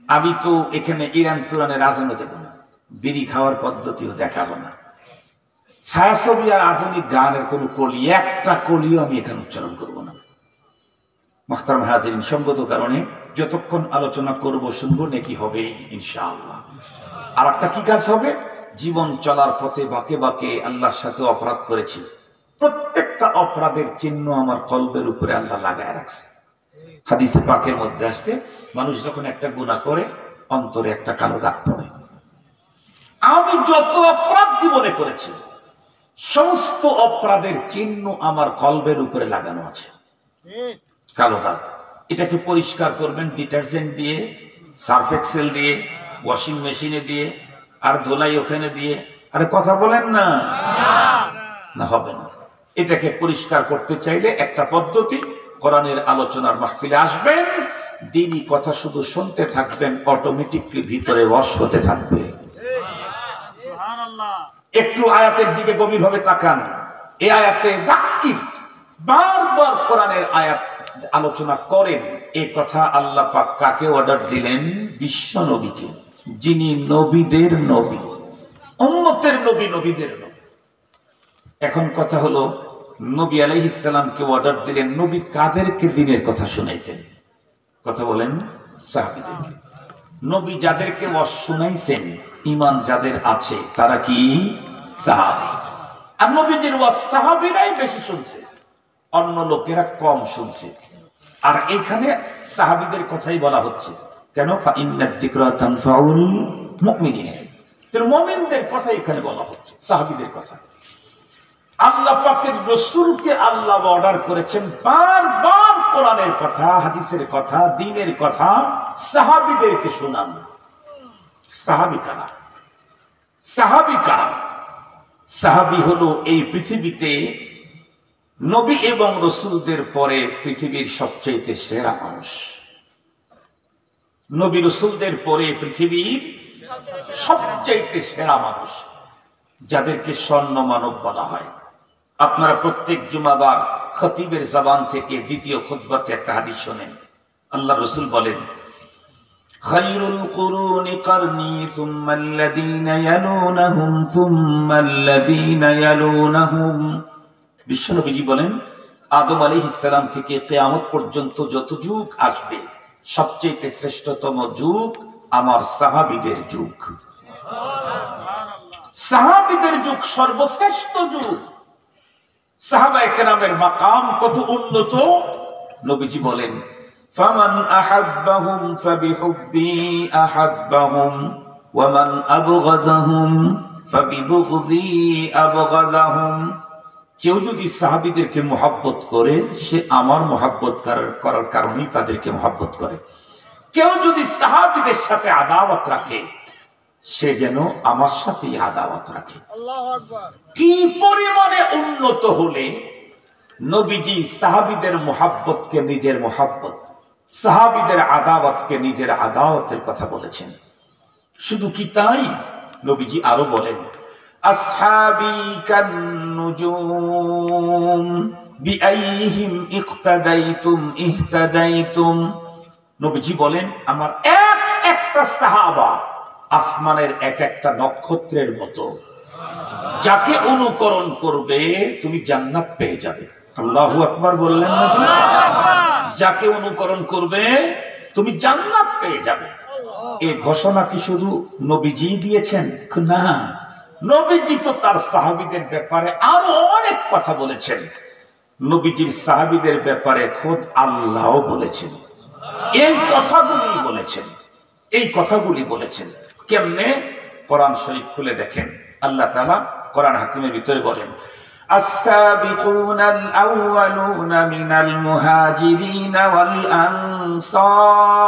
আমি তো এখানে ইরান তুরানের আজানও দেব না, বিড়ি খাওয়ার পদ্ধতিও দেখাবো না, ছায়াছবি আর আধুনিক গানের কোনো কলি, একটা কলিও আমি এখানে উচ্চারণ করবো না। মুহতারাম হাজিরিন, সঙ্গত কারণে যতক্ষণ আলোচনা করব শুনবো নেকি হবে ইনশাআল্লাহ। আর একটা কি কাজ হবে? জীবন চলার পথে বাঁকে বাঁকে আল্লাহর সাথে অপরাধ করেছি, প্রত্যেকটা অপরাধের চিহ্ন আমার কলবের উপরে আল্লাহ লাগায় রাখছে। হাদিসে পাকের মধ্যে আসছে, মানুষ যখন একটা গুনাহ করে অন্তরে একটা কালো দাগ পড়ে। আমি যত অপরাধ জীবনে করেছি সমস্ত অপরাধের চিহ্ন আমার কলবের উপরে লাগানো আছে, কালো দাগ। এটাকে পরিষ্কার করবেন ডিটারজেন্ট দিয়ে, সার্ফ এক্সেল দিয়ে, ওয়াশিং মেশিনে দিয়ে, আর ধোলাই ওখানে দিয়ে। আরে কথা বলেন না, না হবে না। এটাকে পরিষ্কার করতে চাইলে একটা পদ্ধতি, কোরআনের আলোচনার মাহফিলে আসবেন, দ্বীনি কথা শুধু শুনতে থাকবেন, অটোমেটিকলি ভিতরে ওয়াশ হতে থাকবে। একটু আয়াতের দিকে গভীরভাবে তাকান। এই আয়াতে যাক্কির, বারবার কোরআনের আয়াত আলোচনা করেন, এই কথা আল্লাহ পাক কাকে অর্ডার দিলেন? বিশ্ব নবীকে, যিনি নবীদের নবী, উম্মতের নবী, নবীদের নবী। এখন কথা হলো, নবী আলাইহিস সালামকে অর্ডার দিলেন, নবী কাদেরকে দ্বীনের কথা শোনাইতেন? কথা বলেন, সাহাবীদেরকে। নবী যাদেরকে শুনাইছেন, ঈমান যাদের আছে, তারা কি সাহাবী। আর নবীজির ওয়াজ সাহাবীরাই বেশি শুনছে, অন্য লোকেরা কম শুনছে। আর এখানে সাহাবীদের কথাই বলা হচ্ছে, কেন? ফাইন্নাদ যিকরা তানফাউল মুমিনিন, মুমিনদের কথা এখানে বলা হচ্ছে, সাহাবীদের কথা। আল্লাহ পাকের রাসূলকে আল্লাহ অর্ডার করেছেন বারবার কোরআনের কথা, হাদিসের কথা, দ্বীনের কথা সাহাবীদেরকে শোনান। সাহাবী কারা? সাহাবী কারা? সাহাবী হলো এই পৃথিবীতে নবী এবং রাসূলদের পরে পৃথিবীর সবচেয়ে সেরা মানুষ। নবী রাসূলদের পরে পৃথিবীর সবচেয়ে সেরা মানুষ, যাদেরকে স্বর্ণ মানব বলা হয়। আপনারা প্রত্যেক জুমাবার খতিবের জবান থেকে দ্বিতীয় খুতবাতে একটা হাদিস শোনেন। আল্লাহ রাসূল বলেন, খায়রুল কুরুনি কারনি সুম্মা আল্লাযীনা ইয়ালুনাহুম সুম্মা আল্লাযীনা ইয়ালুনাহুম। বিশ্বনবীজি বলেন, আদম আলাইহিস সালাম থেকে কিয়ামত পর্যন্ত যত যুগ আসবে, সবচেয়ে শ্রেষ্ঠতম যুগ আমার সাহাবীদের যুগ। সাহাবীদের যুগ সর্বশ্রেষ্ঠ যুগ। সাহাবায়ে কেরামের মাকাম কত উন্নত। নবীজি বলেন, ফামান আহাব্বাহুম ফাবিহুব্বি আহাব্বাহুম ওয়া মান আবগাদাহুম ফাবিবুগদি আবগাদাহুম। কেউ যদি সাহাবীদেরকে মহব্বত করে, সে আমার মহব্বত করার কারণেই তাদেরকে মহব্বত করে। কেউ যদি সাহাবীদের সাথে আদাওয়াত রাখে, সে যেন আমার সাথেই আদাওয়াত রাখে। আল্লাহু আকবার। কি পরিমাণে উন্নত হলে নবীজি সাহাবীদের মহব্বতকে নিজের মহব্বত, সাহাবীদের আদাওয়াতকে নিজের আদাওয়াতের কথা বলেছেন। শুধু কি তাই, নবীজি আরো বলেন, আসহাবী কান্নুজুম বিআইহিম ইক্তাদাইতুম ইহতাদাইতুম। নবীজি বলেন, আমার এক একটা সাহাবা আসমানের এক একটা নক্ষত্রের মতো, যাকে অনুকরণ করবে তুমি জান্নাত পেয়ে যাবে। আল্লাহু আকবার বললেন না? যাকে অনুকরণ করবে তুমি জান্নাত পেয়ে যাবে। এই ঘোষণা কি শুধু নবীজি দিয়েছেন? না, নবীজি তো তার সাহাবীদের ব্যাপারে আরো অনেক কথা বলেছেন। নবীজির সাহাবীদের ব্যাপারে খোদ আল্লাহও বলেছেন, এই কথাগুলি বলেছেন, এই কথাগুলি বলেছেন। কেমনে? কোরআন শরীফ খুলে দেখেন, আল্লাহ তাআলা কোরআন হাকিমের ভিতরে বলেন, আস-সাবিকুনাল আউওয়ালুনা মিনাল মুহাজিরিন ওয়াল আনসার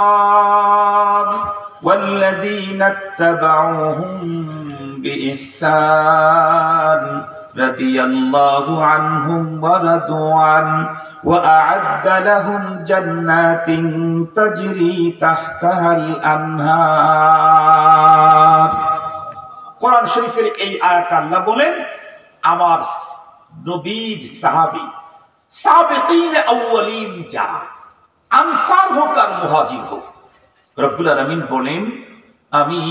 ওয়াল্লাযীনা ইত্তাবাউহুম বিইহসান রাদিয়াল্লাহু আনহুম ওয়া রাদু আন ওয়া আ'আদ্দা লাহুম জান্নাতিন তাজরি তাহতাহাল আনহার। কোরআন শরীফের এই আয়াত আল্লাহ বলেন, আমার নবীর সাহাবী, সাবিকিন আউয়ালিন যারা, আনসার হোক আর মুহাজির হোক, রব্বুল আলামিন বলেন, আমি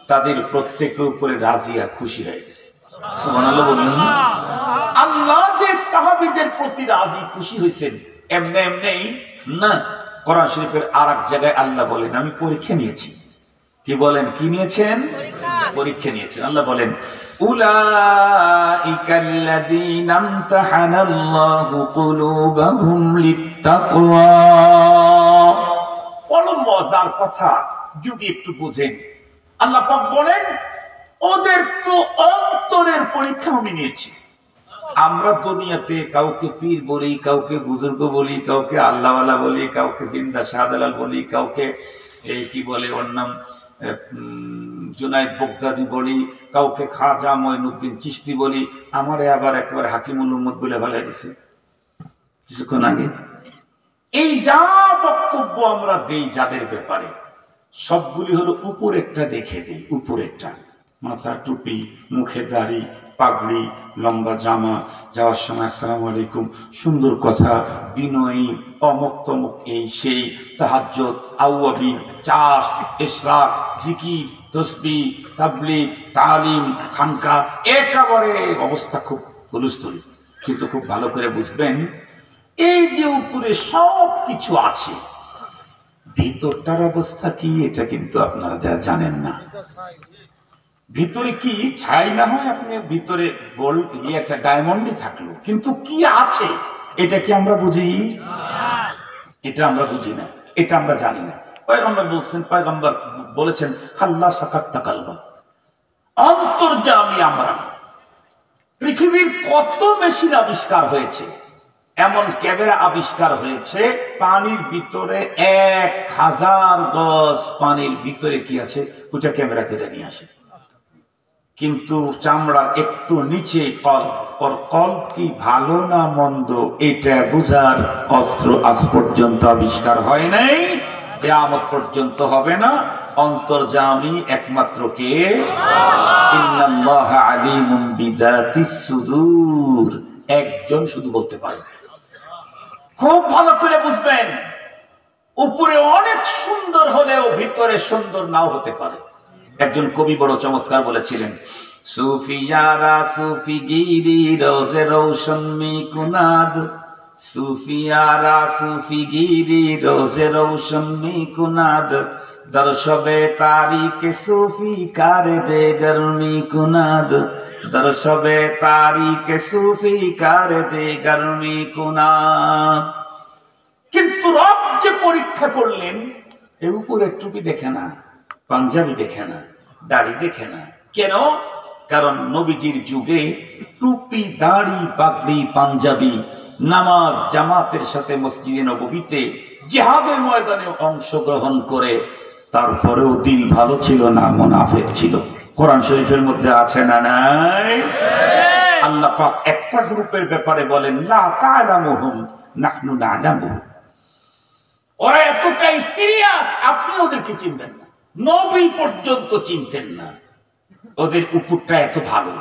তাদের প্রত্যেকের উপরে রাজি আর খুশি হয়ে গেছি। সুবহানাল্লাহ বলেন। আল্লাহ যে সাহাবীদের প্রতি রাজি খুশি হয়েছেন এমনি এমনি না। কোরআন শরীফের আরেক জায়গায় আল্লাহ বলেন, আমি পরীক্ষা নিয়েছি। কি বলেন? কি নিয়েছেন? পরীক্ষা নিয়েছেন। আল্লাহ বলেন, উলাইকাল্লাযীনা ইমতাহানাল্লাহু কুলুবাহুম লিত্তাকওয়া। বড় মজার কথা, যদি একটু বুঝেন। আল্লাহ পাক বলেন, ওদের তো অন্তরের পরীক্ষা আমি নিয়েছি। আমরা দুনিয়াতে কাউকে পীর বলি, কাউকে বুজুর্গ বলি, কাউকে আল্লাহওয়ালা বলি, কাউকে জিন্দা শাহজালাল বলি, কাউকে এই কি বলে ওর নাম জুনায়েদ বগদাদি বলি, কাউকে খাজা মঈনুদ্দিন চিশতি বলি। আমারে আবার একেবারে হাকিমুল উম্মত বলে ভালো দিছে কিছুক্ষণ আগে। এই যা বক্তব্য আমরা দেই যাদের ব্যাপারে, সবগুলি হলো উপরেরটা দেখে দেই। উপরেরটা, মাথা টুপি, মুখে দাড়ি, পাগড়ি, লম্বা জামা, যাওয়ার সময় আসসালামু আলাইকুম, সুন্দর কথা, বিনয়ী, অমুক তমুক, এই সেই, তাহাজ্জুদ, আউয়াবিন, চাষ, ইশরাক, জিকির, তসবিহ, তাবলীগ, তালিম, খানকা, একেবারে অবস্থা খুব হুলস্থুল। কিন্তু খুব ভালো করে বুঝবেন, এই যে উপরে সব কিছু আছে, ভিতরটার অবস্থা কি এটা কিন্তু আপনারা জানেন না। ভিতরে কি ছাই না হয়, আপনি ভিতরে গোল্ড একটা ডায়মন্ডই থাকলো, কিন্তু কি আছে এটা কি আমরা বুঝি? এটা আমরা বুঝি না, এটা আমরা জানি না। পয়গম্বর বলেছেন আল্লাহ সাকাত্তা কালবা, অন্তর্যামী আমরা। পৃথিবীর কত মেশিন আবিষ্কার হয়েছে, এমন ক্যামেরা আবিষ্কার হয়েছে, পানির ভিতরে 1000 গজ পানির ভিতরে কি আছে ওটা ক্যামেরা তুলে নিয়ে আসে। কিন্তু চামড়ার একটু নিচে কল্প, ওর কল্প কি ভালো না মন্দ এটা বুঝার অস্ত্র আজ পর্যন্ত আবিষ্কার হয় নাই, কিয়ামত পর্যন্ত হবে না। অন্তর্যামী একমাত্র কে? ইন্নাল্লাহা আলিমুম বিযাতিস সুদূর, একজন শুধু বলতে পারে। খুব ভালো করে বুঝবেন, উপরে অনেক সুন্দর হলেও ভিতরে সুন্দর নাও হতে পারে। একজন কবি বড় চমৎকার বলেছিলেন, সুফিয়ারা সুফি গিরি রোজে রৌশন মে কুনাদ, সুফিয়ারা সুফি গিরি রোজে রৌশন মে কুনাদ, দর্শবে তারিকে সুফি কারে দে গরমি কুনাদ, দর্শবে তারিকে সুফি কারে দে গরমি কুনাদ। কিন্তু রব যে পরীক্ষা করলেন, এর উপরে টুপি দেখে না, পাঞ্জাবি দেখে না, দাড়ি দেখে না। কেন? কারণ নবীজির যুগে টুপি, দাড়ি, পাগড়ি, পাঞ্জাবি, নামাজ জামাতের সাথে মসজিদে নববীতে জিহাদের ময়দানে অংশগ্রহণ করে তারপরেও দিল ভালো ছিল না, মুনাফিক ছিল। কোরআন শরীফের মধ্যে আছে না নাই? আল্লাহ পাক একটা গ্রুপের ব্যাপারে বলেন, লা তা'লামুহুম নাহনু না'লামুহুম, ওরা এতটাই সিরিয়াস আপনি ওদেরকে চিনবেন না, নবী পর্যন্ত চিনতেন না। ওদের উপরটা এত ভালো,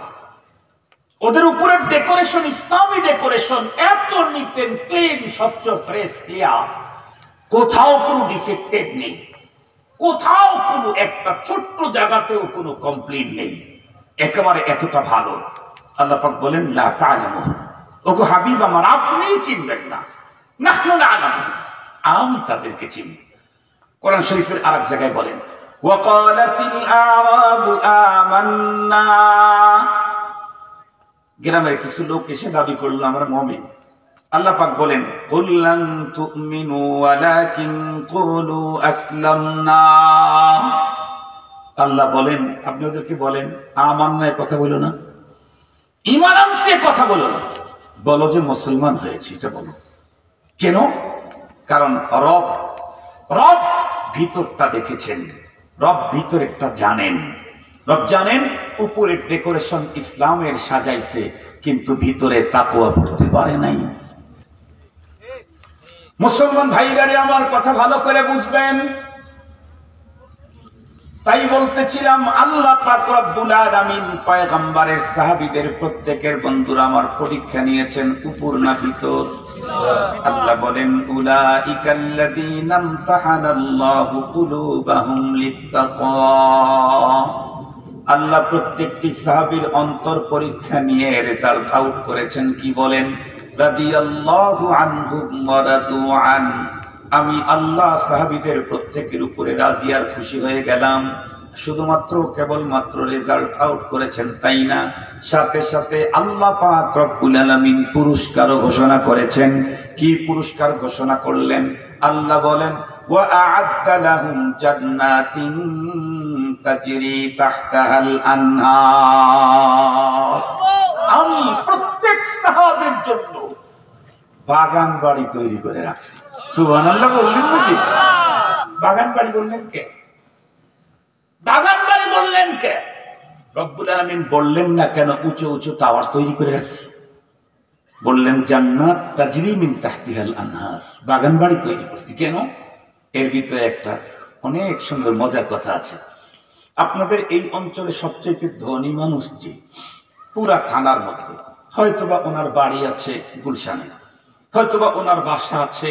ওদের উপরের ডেকোরেশন, ইসলামী ডেকোরেশন এত নিট এন্ড ক্লিন, স্বচ্ছ, ফ্রেশ, ক্লিয়ার, কোথাও কোনো ডিফেক্টেড নেই, কোথাও কোনো একটা ছোট্ট জায়গাতেও কোনো কমপ্লেইন নেই, একেবারে এতটা ভালো। আল্লাহ পাক বলেন, লা তা'লামুহুম, ওগো হাবিব আমার, আপনি চিনবেন না, নাহনু না'লামুহুম, আমি তাদেরকে চিনি। কোরআন শরীফের আরেক জায়গায় বলেন, ওয়াকালাতিল আরাবু আমান্না, গ্রামের কিছু লোক এসে দাবি করলো আমরা মুমিন। আল্লাহ পাক বলেন, কুল লান তুমিনু ওয়ালাকিন কুলু আসলামনা। আল্লাহ বলেন, আপনি ওদেরকে বলেন আমান্নায় কথা বলো না, ঈমান আনছে কথা বলো না, বলো যে মুসলমান হয়েছে, এটা বলো। কেন? কারণ রব ভিতরটা দেখেছেন, রব ভিতরেরটা জানেন। রব জানেন উপরের ডেকোরেশন ইসলামের সাজাইছে, কিন্তু ভিতরে তাকওয়া পড়তে পারে নাই। মুসলমান ভাইরারে আমার কথা ভালো করে বুঝবেন। তাই বলতেছিলাম, আল্লাহ পাক রব্বুল আলামিন পয়গম্বরের সাহাবীদের প্রত্যেকের বন্ধুরা আমার পরীক্ষা নিয়েছেন, উপর না ভিতর। আল্লাহ বলেন, উলাইকাল্লাযীনা ইমতাহানাল্লাহু কুলুবাহুম লিত্তাকওয়া। আল্লাহ প্রত্যেকটি সাহাবীর অন্তর পরীক্ষা নিয়ে রেজাল্ট আউট করেছেন। কি বলেন? রাদিয়াল্লাহু আনহুম ওয়া রাদু আন, আমি আল্লাহ সাহাবীদের প্রত্যেকের উপরে রাজি আর খুশি হয়ে গেলাম। শুধুমাত্র কেবলমাত্র রেজাল্ট আউট করেছেন তাই না, সাথে সাথে আল্লাহ পাক রব্বুল আলামিন পুরস্কারও ঘোষণা করেছেন। কি পুরস্কার ঘোষণা করলেন? আল্লাহ বলেন, ওয়া আ'আদ্দা লাহুম জান্নাতিন তাজরি তাহতাহাল আনহার। আমি প্রত্যেক সাহাবীর জন্য বাগান বাড়ি তৈরি করে রাখছি। সুবহানাল্লাহ বললেন নাকি? বাগান বাড়ি বললেন কে? বাগান বাড়ি বললেন কে? রব্বুল আলামিন বললেন না কেন উঁচু উঁচু টাওয়ার তৈরি করে রাখছি? বললেন জান্নাত তাজরি মিন তাহতিহাল আনহার, বাগান বাড়ি তৈরি করছি। কেন? এর ভিতরে একটা অনেক সুন্দর মজার কথা আছে। আপনাদের এই অঞ্চলে সবচেয়ে ধনী মানুষ যে, পুরা থানার মধ্যে। হয়তোবা ওনার বাড়ি আছে গুলশানে, হয়তোবা ওনার বাসা আছে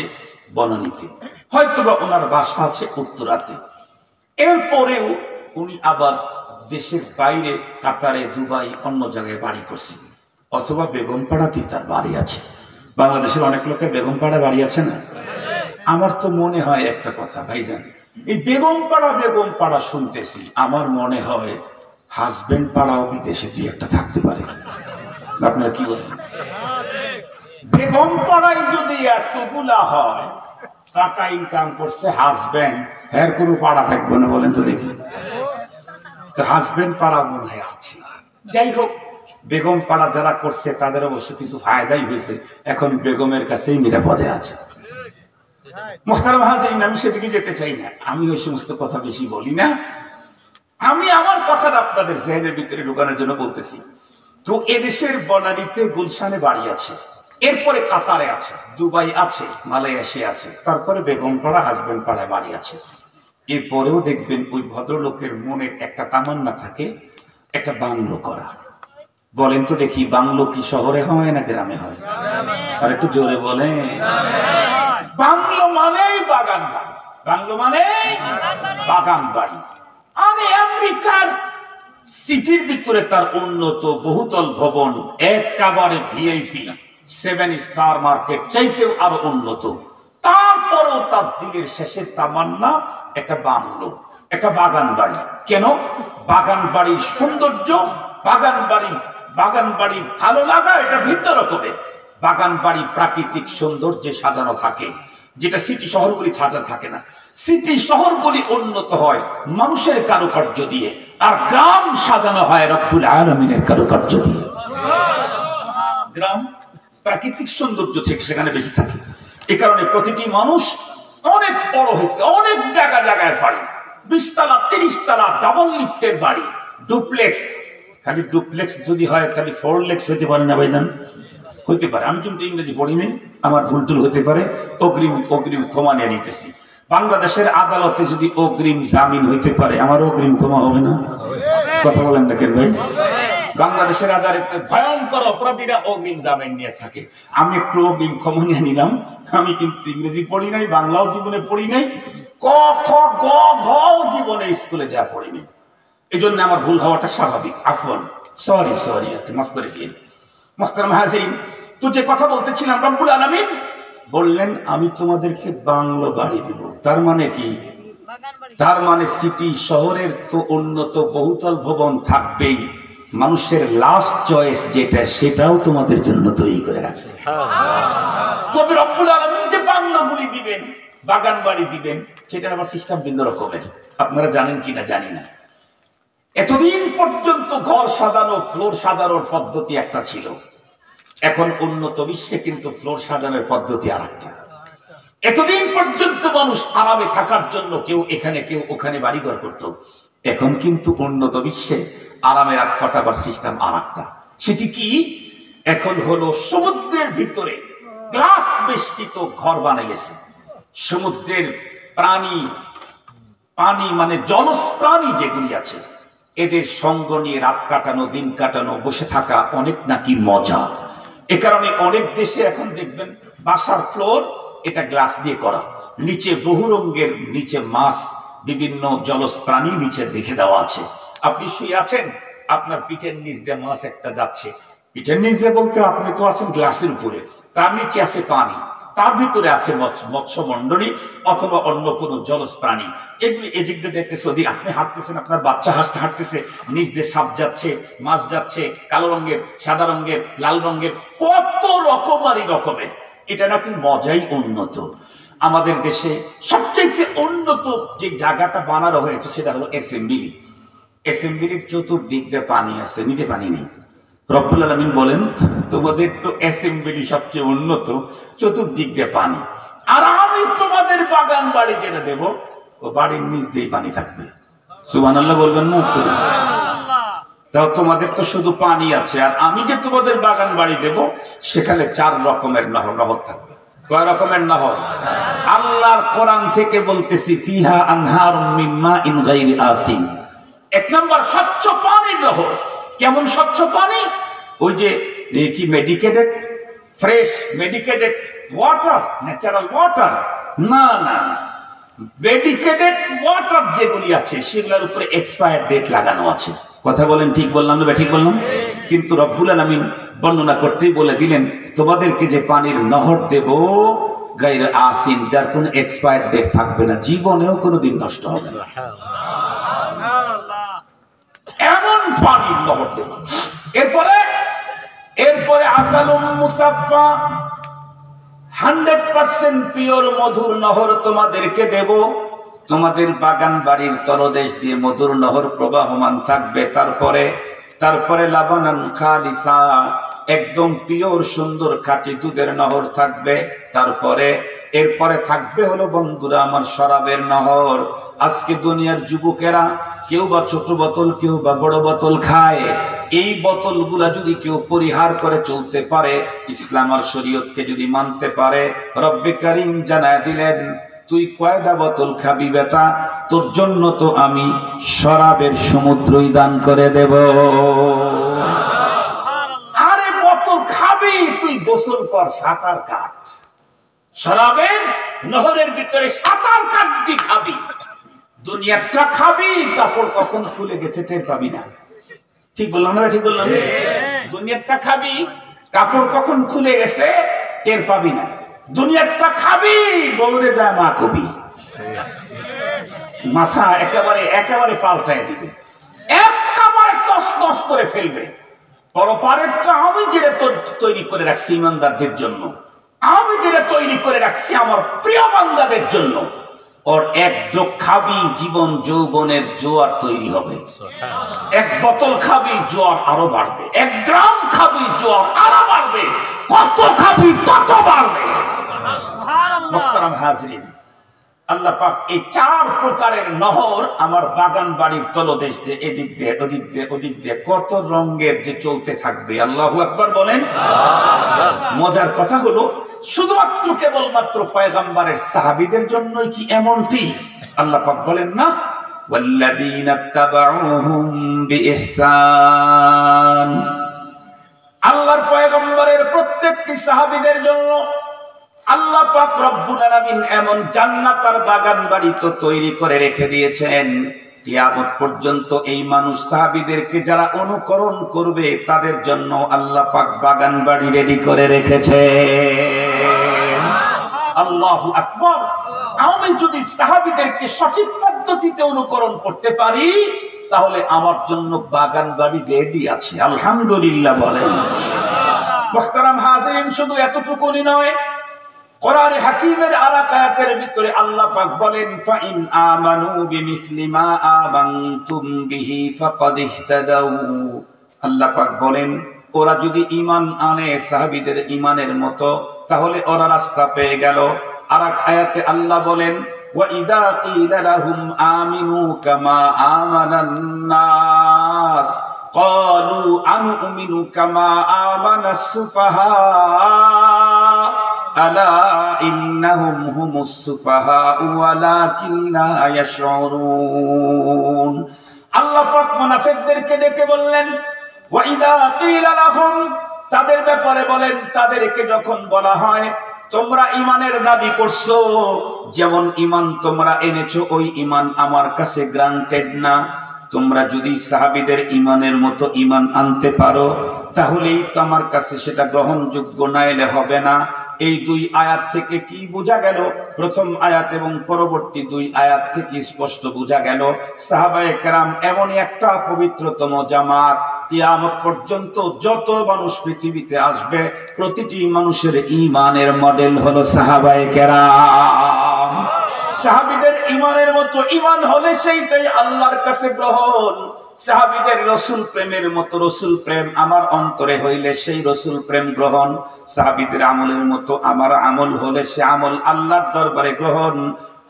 বনানীতে, হয়তোবা ওনার বাসা আছে উত্তরাতে। এরপরেও উনি আবার দেশের বাইরে কাতারে, দুবাই, অন্য জায়গায় বাড়ি করছেন, অথবা বেগমপাড়াতেই তার বাড়ি আছে। বাংলাদেশের অনেক লোকের বেগমপাড়া বাড়ি আছে না? আমার তো মনে হয় একটা কথা ভাইজান, এই বেগমপাড়া শুনতেছি, আমার মনে হয় হাজবেন্ড পাড়াও বিদেশে দুই একটা থাকতে পারে। আপনারা কি বলেন? বেগমপাড়ায় যদি এতগুলা হয়, টাকা ইনকাম করছে হাজবেন্ড, এর কোনো পাড়া থাকবে না বলেন তো দেখি। তো হাজবেন্ড পাড়া মনে হয় আছে। যাই হোক, বেগম পাড়া যারা করছে তাদের অবশ্য কিছু ফায়দাই হয়েছে, এখন বেগমের কাছেই নিরাপদে আছে। মোহতারাম হাজিরিন, আমি সেদিকে যেতে চাই না, আমি ওই সমস্ত কথা বেশি বলি না। আমি আমার কথাটা আপনাদের জেহেনের ভিতরে ঢোকানোর জন্য বলতেছি। তো এদেশের বনানীতে গুলশানে বাড়ি আছে, এরপরে কাতারে আছে, দুবাই আছে, মালয়েশিয়া আছে, তারপরে বেগমপাড়া হাজবেন্ড পাড়ায় বাড়ি আছে। এরপরেও দেখবেন ওই ভদ্রলোকের মনের একটা তামান্না থাকে একটা বাংলো করা। বলেন তো দেখি, বাংলো কি শহরে হয় না গ্রামে হয়? আর একটু জোরে বলে। বাংলো মানেই বাগান বাড়ি, বাংলো মানে বাগান বাড়ি। আরে আমেরিকার সিটির ভিতরে তার উন্নত বহুতল ভবন, একেবারে ভিআইপি 7 স্টার মার্কেট চাইতেও আরো উন্নত। তারপরও তার দিলের শেষের তামান্না একটা বাংলো, একটা বাগান বাড়ি। কেন? বাগান বাড়ির সৌন্দর্য, বাগান বাড়ি ভালো লাগা এটা ভিন্ন রকমের। বাগান বাড়ি প্রাকৃতিক সৌন্দর্যে সাজানো থাকে, যেটা সিটি শহরগুলি সাজানো থাকে না। সিটি শহরগুলি উন্নত হয় মানুষের কারুকার্য দিয়ে, আর গ্রাম সাজানো হয় রব্বুল আলামিনের কারুকার্য দিয়ে। গ্রাম প্রাকৃতিক সৌন্দর্য থেকে সেখানে বেশি থাকে। এ কারণে প্রতিটি মানুষ অনেক বড় হয়েছে, অনেক জায়গায় বাড়ি, 20 তলা 30 তলা ডাবল লিফটের বাড়ি, ডুপ্লেক্স। খালি ডুপ্লেক্স যদি হয় খালি 4 লেক্স হতে পারে না ভাইজান? হতে পারে। আমি কিন্তু ইংরেজি পড়িনি, আমার ভুল টুল হতে পারে, অগ্রিম ক্ষমা নিয়ে নিতেছি। বাংলাদেশের আদালতে যদি অগ্রিম জামিন হইতে পারে, আমার অগ্রিম ক্ষমা হবে না? কথা বলেন না কেন ভাই? বাংলাদেশের আদালতে ভয়ঙ্কর অপরাধীরা অগ্রিম জামিন নিয়ে থাকে, আমি একটু অগ্রিম ক্ষমা নিয়ে নিলাম। আমি কিন্তু ইংরেজি পড়ি নাই, বাংলাও জীবনে পড়ি নাই, ক খ গ ঘ জীবনে স্কুলে যা পড়ি নাই। এই জন্য আমার ভুল হওয়াটা স্বাভাবিক। আফওয়ান, সরি মাফ করে দিন। মুহতারাম হাজিরিন, তো যে কথা বলতেছিলাম, রব্বুল আলামিন বললেন আমি তোমাদেরকে বাংলো বাড়ি দিব। তার মানে কি? তার মানে সিটি শহরের তো উন্নত বহুতল ভবন থাকবেই, মানুষের লাস্ট চয়েস যেটা সেটাও তোমাদের জন্য তৈরি করে রাখছে। তবে রব্বুল আলামিন যে বাংলোগুলি দিবেন, বাগান বাড়ি দিবেন, সেটা আবার সিস্টেম ভিন্ন রকমের। আপনারা জানেন কিনা জানি না, এতদিন পর্যন্ত ঘর সাজানো, ফ্লোর সাজানোর পদ্ধতি একটা ছিল। এখন উন্নত বিশ্বে কিন্তু ফ্লোর সাজানোর পদ্ধতি আরেকটা। এতদিন পর্যন্ত মানুষ আরামে থাকার জন্য কেউ এখানে কেউ ওখানে বাড়িঘর করত। এখন কিন্তু উন্নত বিশ্বে আরামে কাটাবার সিস্টেম আরেকটা। সেটি কি? এখন হলো সমুদ্রের ভিতরে গ্লাস বেষ্টিত ঘর বানাইছে। সমুদ্রের পানি মানে জলজ প্রাণী যেগুলি আছে, এদের সঙ্গ নিয়ে রাত কাটানো, দিন কাটানো, বসে থাকা অনেক নাকি মজা। এ কারণে অনেক দেশে এখন দেখবেন বাসার ফ্লোর এটা গ্লাস দিয়ে করা, নিচে বহু রঙের, নিচে মাছ, বিভিন্ন জলজ প্রাণী নিচে রেখে দেওয়া আছে। আপনি শুয়ে আছেন, আপনার পিঠের নিচ দিয়ে মাছ একটা যাচ্ছে। পিঠের নিচ দিয়ে বলতে আপনি তো আছেন গ্লাসের উপরে, তার নিচে আছে পানি, তার ভিতরে আছে মৎস্য মন্ডলী অথবা অন্য কোনো জলজ প্রাণী। এগুলি এদিক দিয়ে দেখতেছে, ওদিকে আপনি হাঁটতেছেন, আপনার বাচ্চা হাঁটতেছে, নিচ দিয়ে সাপ যাচ্ছে, মাছ যাচ্ছে, কালো রঙের, সাদা রঙের, লাল রঙের, কত রকমের। এটা নাকি মজাই উন্নত। আমাদের দেশে সবচেয়ে উন্নত যে জায়গাটা বানানো হয়েছে সেটা হলো অ্যাসেম্বলির চতুর্দিক দিয়ে পানি আছে, নিচে পানি নেই। রব্বুল আলামিন বলেন তোমাদের তো অ্যাসেম্বলি সবচেয়ে উন্নত, চতুর্দিক দিয়ে পানি, আর আমি তোমাদের বাগান বাড়ি যেটা দেব ও বাড়ির নিচ দিয়ে পানি থাকবে। সুবহানাল্লাহ বলবেন না? তাও তোমাদের তো শুধু পানি আছে, আর আমি যে তোমাদের বাগান বাড়ি দেব সেখানে 4 রকমের নহর থাকবে। কয় রকমের নহর? আল্লাহর কোরআন থেকে বলতেছি, ফিহা আনহারুম মিন মাইন গায়রি আসিন। 1 নম্বর স্বচ্ছ পানির নহর। কেমন স্বচ্ছ পানি? ওই যে কি medicated, fresh medicated water, natural water, না না, মেডিকেটেড ওয়াটার যেগুলি আছে সেগুলোর উপরে এক্সপায়ার ডেট লাগানো আছে। কথা বলেন ঠিক বললাম না? ঠিক বললাম। কিন্তু রব্বুল আলামিন বর্ণনা করতেই বলে দিলেন, তোমাদেরকে যে পানির নহর দেব গায়রে আসিন, যার কোনো এক্সপায়ার ডেট থাকবে না, জীবনেও কোনোদিন নষ্ট হবে না, এমন পানির নহর দেব। এরপরে আসালুম মুসাফফা, 100% পিওর মধুর নহর তোমাদেরকে দেব। তোমাদের বাগান বাড়ির তলদেশ দিয়ে মধুর নহর প্রবাহমান থাকবে। তারপরে লাবানান খালিসা, একদম পিওর সুন্দর খাঁটি দুধের নহর থাকবে। এরপরে থাকবে হলো বন্ধুরা আমার শরাবের নহর। আজকে দুনিয়ার যুবকেরা কেউ বা ছোট বোতল, কেউ বা বড় বোতল খায়। এই বোতলগুলা যদি কেউ পরিহার করে চলতে পারে, ইসলাম আর শরীয়তকে যদি মানতে পারে, রব্বে কারীম জানায় দিলেন, তুই কয়টা বোতল খাবি বেটা, তোর জন্য তো আমি শরাবের সমুদ্রই দান করে দেব। আরে বোতল খাবি, তুই গোসল কর, সাঁতার কাট, শরাবের নহরের ভিতরে সাঁতার কাটবি, খাবি। দুনিয়াটা খাবি, কাপড় কখন খুলে গেছে টের পাবি না। ঠিক বললাম না? ঠিক বললাম। দুনিয়াটা খাবি, কাপড় কখন খুলে গেছে টের পাবি না। দুনিয়াটা খাবি, বউরে যায় মা কবি, মাথা একেবারে পাল্টায় দিবে, একেবারে তছনছ করে ফেলবে। পরপারেরটা আমি যেটা তৈরি করে রাখছি ইমানদারদের জন্য, আমি যেটা তৈরি করে রাখছি আমার প্রিয় বান্দাদের জন্য, ওর এক ঢোক খাবি, জীবন যৌবনের জোয়ার তৈরি হবে। এক বোতল খাবি, জোয়ার আরো বাড়বে। 1 গ্রাম খাবি, জোয়ার আরো বাড়বে। কত খাবি তত বাড়বে। মুহতারাম হাজরিন, আল্লাহ পাক এই 4 প্রকারের নহর আমার বাগান বাড়ির তলদেশ দিয়ে, এদিক দিয়ে, ওদিক দিয়ে কত রঙের যে চলতে থাকবে। আল্লাহু আকবার বলেন। মজার কথা হলো, শুধুমাত্র কেবলমাত্র পয়গম্বরের সাহাবীদের জন্যই কি এমনটি? আল্লাহ পাক বলেন না, ওয়াল্লাযীনা তাবাউহুম বিইহসান, আল্লাহর পয়গম্বরের প্রত্যেকটি সাহাবীদের জন্য আল্লাহ পাক রব্বুল আলামিন এমন জান্নাত আর বাগান বাড়ি তো তৈরি করে রেখে দিয়েছেন, কিয়ামত পর্যন্ত এই মানুষ সাহাবীদেরকে যারা অনুকরণ করবে তাদের জন্য আল্লাহ পাক বাগান বাড়ি রেডি করে রেখেছে। আল্লাহু আকবার। আমি যদি সাহাবীদেরকে সঠিক পদ্ধতিতে অনুকরণ করতে পারি, তাহলে আমার জন্য বাগান বাড়ি রেডি আছে। আলহামদুলিল্লাহ বলেন। মুহতারাম হাজিরিন, শুধু এতটুকুই নয়, কোরআনে হাকিমের আরেক আয়াতের ভিতরে আল্লাহ পাক বলেন, ফাইন আমানু বিমিসলি মা আমানতুম বিহি ফাকাদ ইহতাদাউ। আল্লাহ পাক বলেন, ওরা যদি ঈমান আনে সাহাবীদের ঈমানের মতো, তাহলে ওরা রাস্তা পেয়ে গেল। আরেক আয়াতে আল্লাহ বলেন, ওয়া ইযা কিলা লাহুম আমিনু কামা আমানান নাস ক্বালু আনুমিনু কামা আমানাস সুফাহা আলা ইন্নাহুম হুমুস সুফাহা ওয়ালাকিন লা ইয়াশউরুন। আল্লাহ পাক মুনাফিকদেরকে ডেকে বললেন, ওয়া ইযা কিলা লাহুম, তাদের ব্যাপারে বলেন, তাদেরকে যখন বলা হয় তোমরা ঈমানের দাবি করছো, যেমন ঈমান তোমরা এনেছো ওই ঈমান আমার কাছে গ্রান্টেড না। তোমরা যদি সাহাবীদের ঈমানের মতো ঈমান আনতে পারো, তাহলেই তো আমার কাছে সেটা গ্রহণযোগ্য, না এলে হবে না। এই 2 আয়াত থেকে কি বোঝা গেল? প্রথম আয়াত এবং পরবর্তী 2 আয়াত থেকে স্পষ্ট বোঝা গেল, সাহাবায়ে কেরাম এমনই একটা পবিত্রতম জামাত, কিয়ামত পর্যন্ত যত মানুষ পৃথিবীতে আসবে প্রতিটি মানুষের ঈমানের মডেল হলো সাহাবায়ে কেরাম। সাহাবীদের ঈমানের মতো ঈমান হলে সেইটাই আল্লাহর কাছে গ্রহণ। সাহাবীদের রসুল প্রেমের মতো রসুল প্রেম আমার অন্তরে হইলে সেই রসুল প্রেম গ্রহণ। সাহাবীদের আমলের মতো আমার আমল হলে সে আমল আল্লাহর দরবারে গ্রহণ।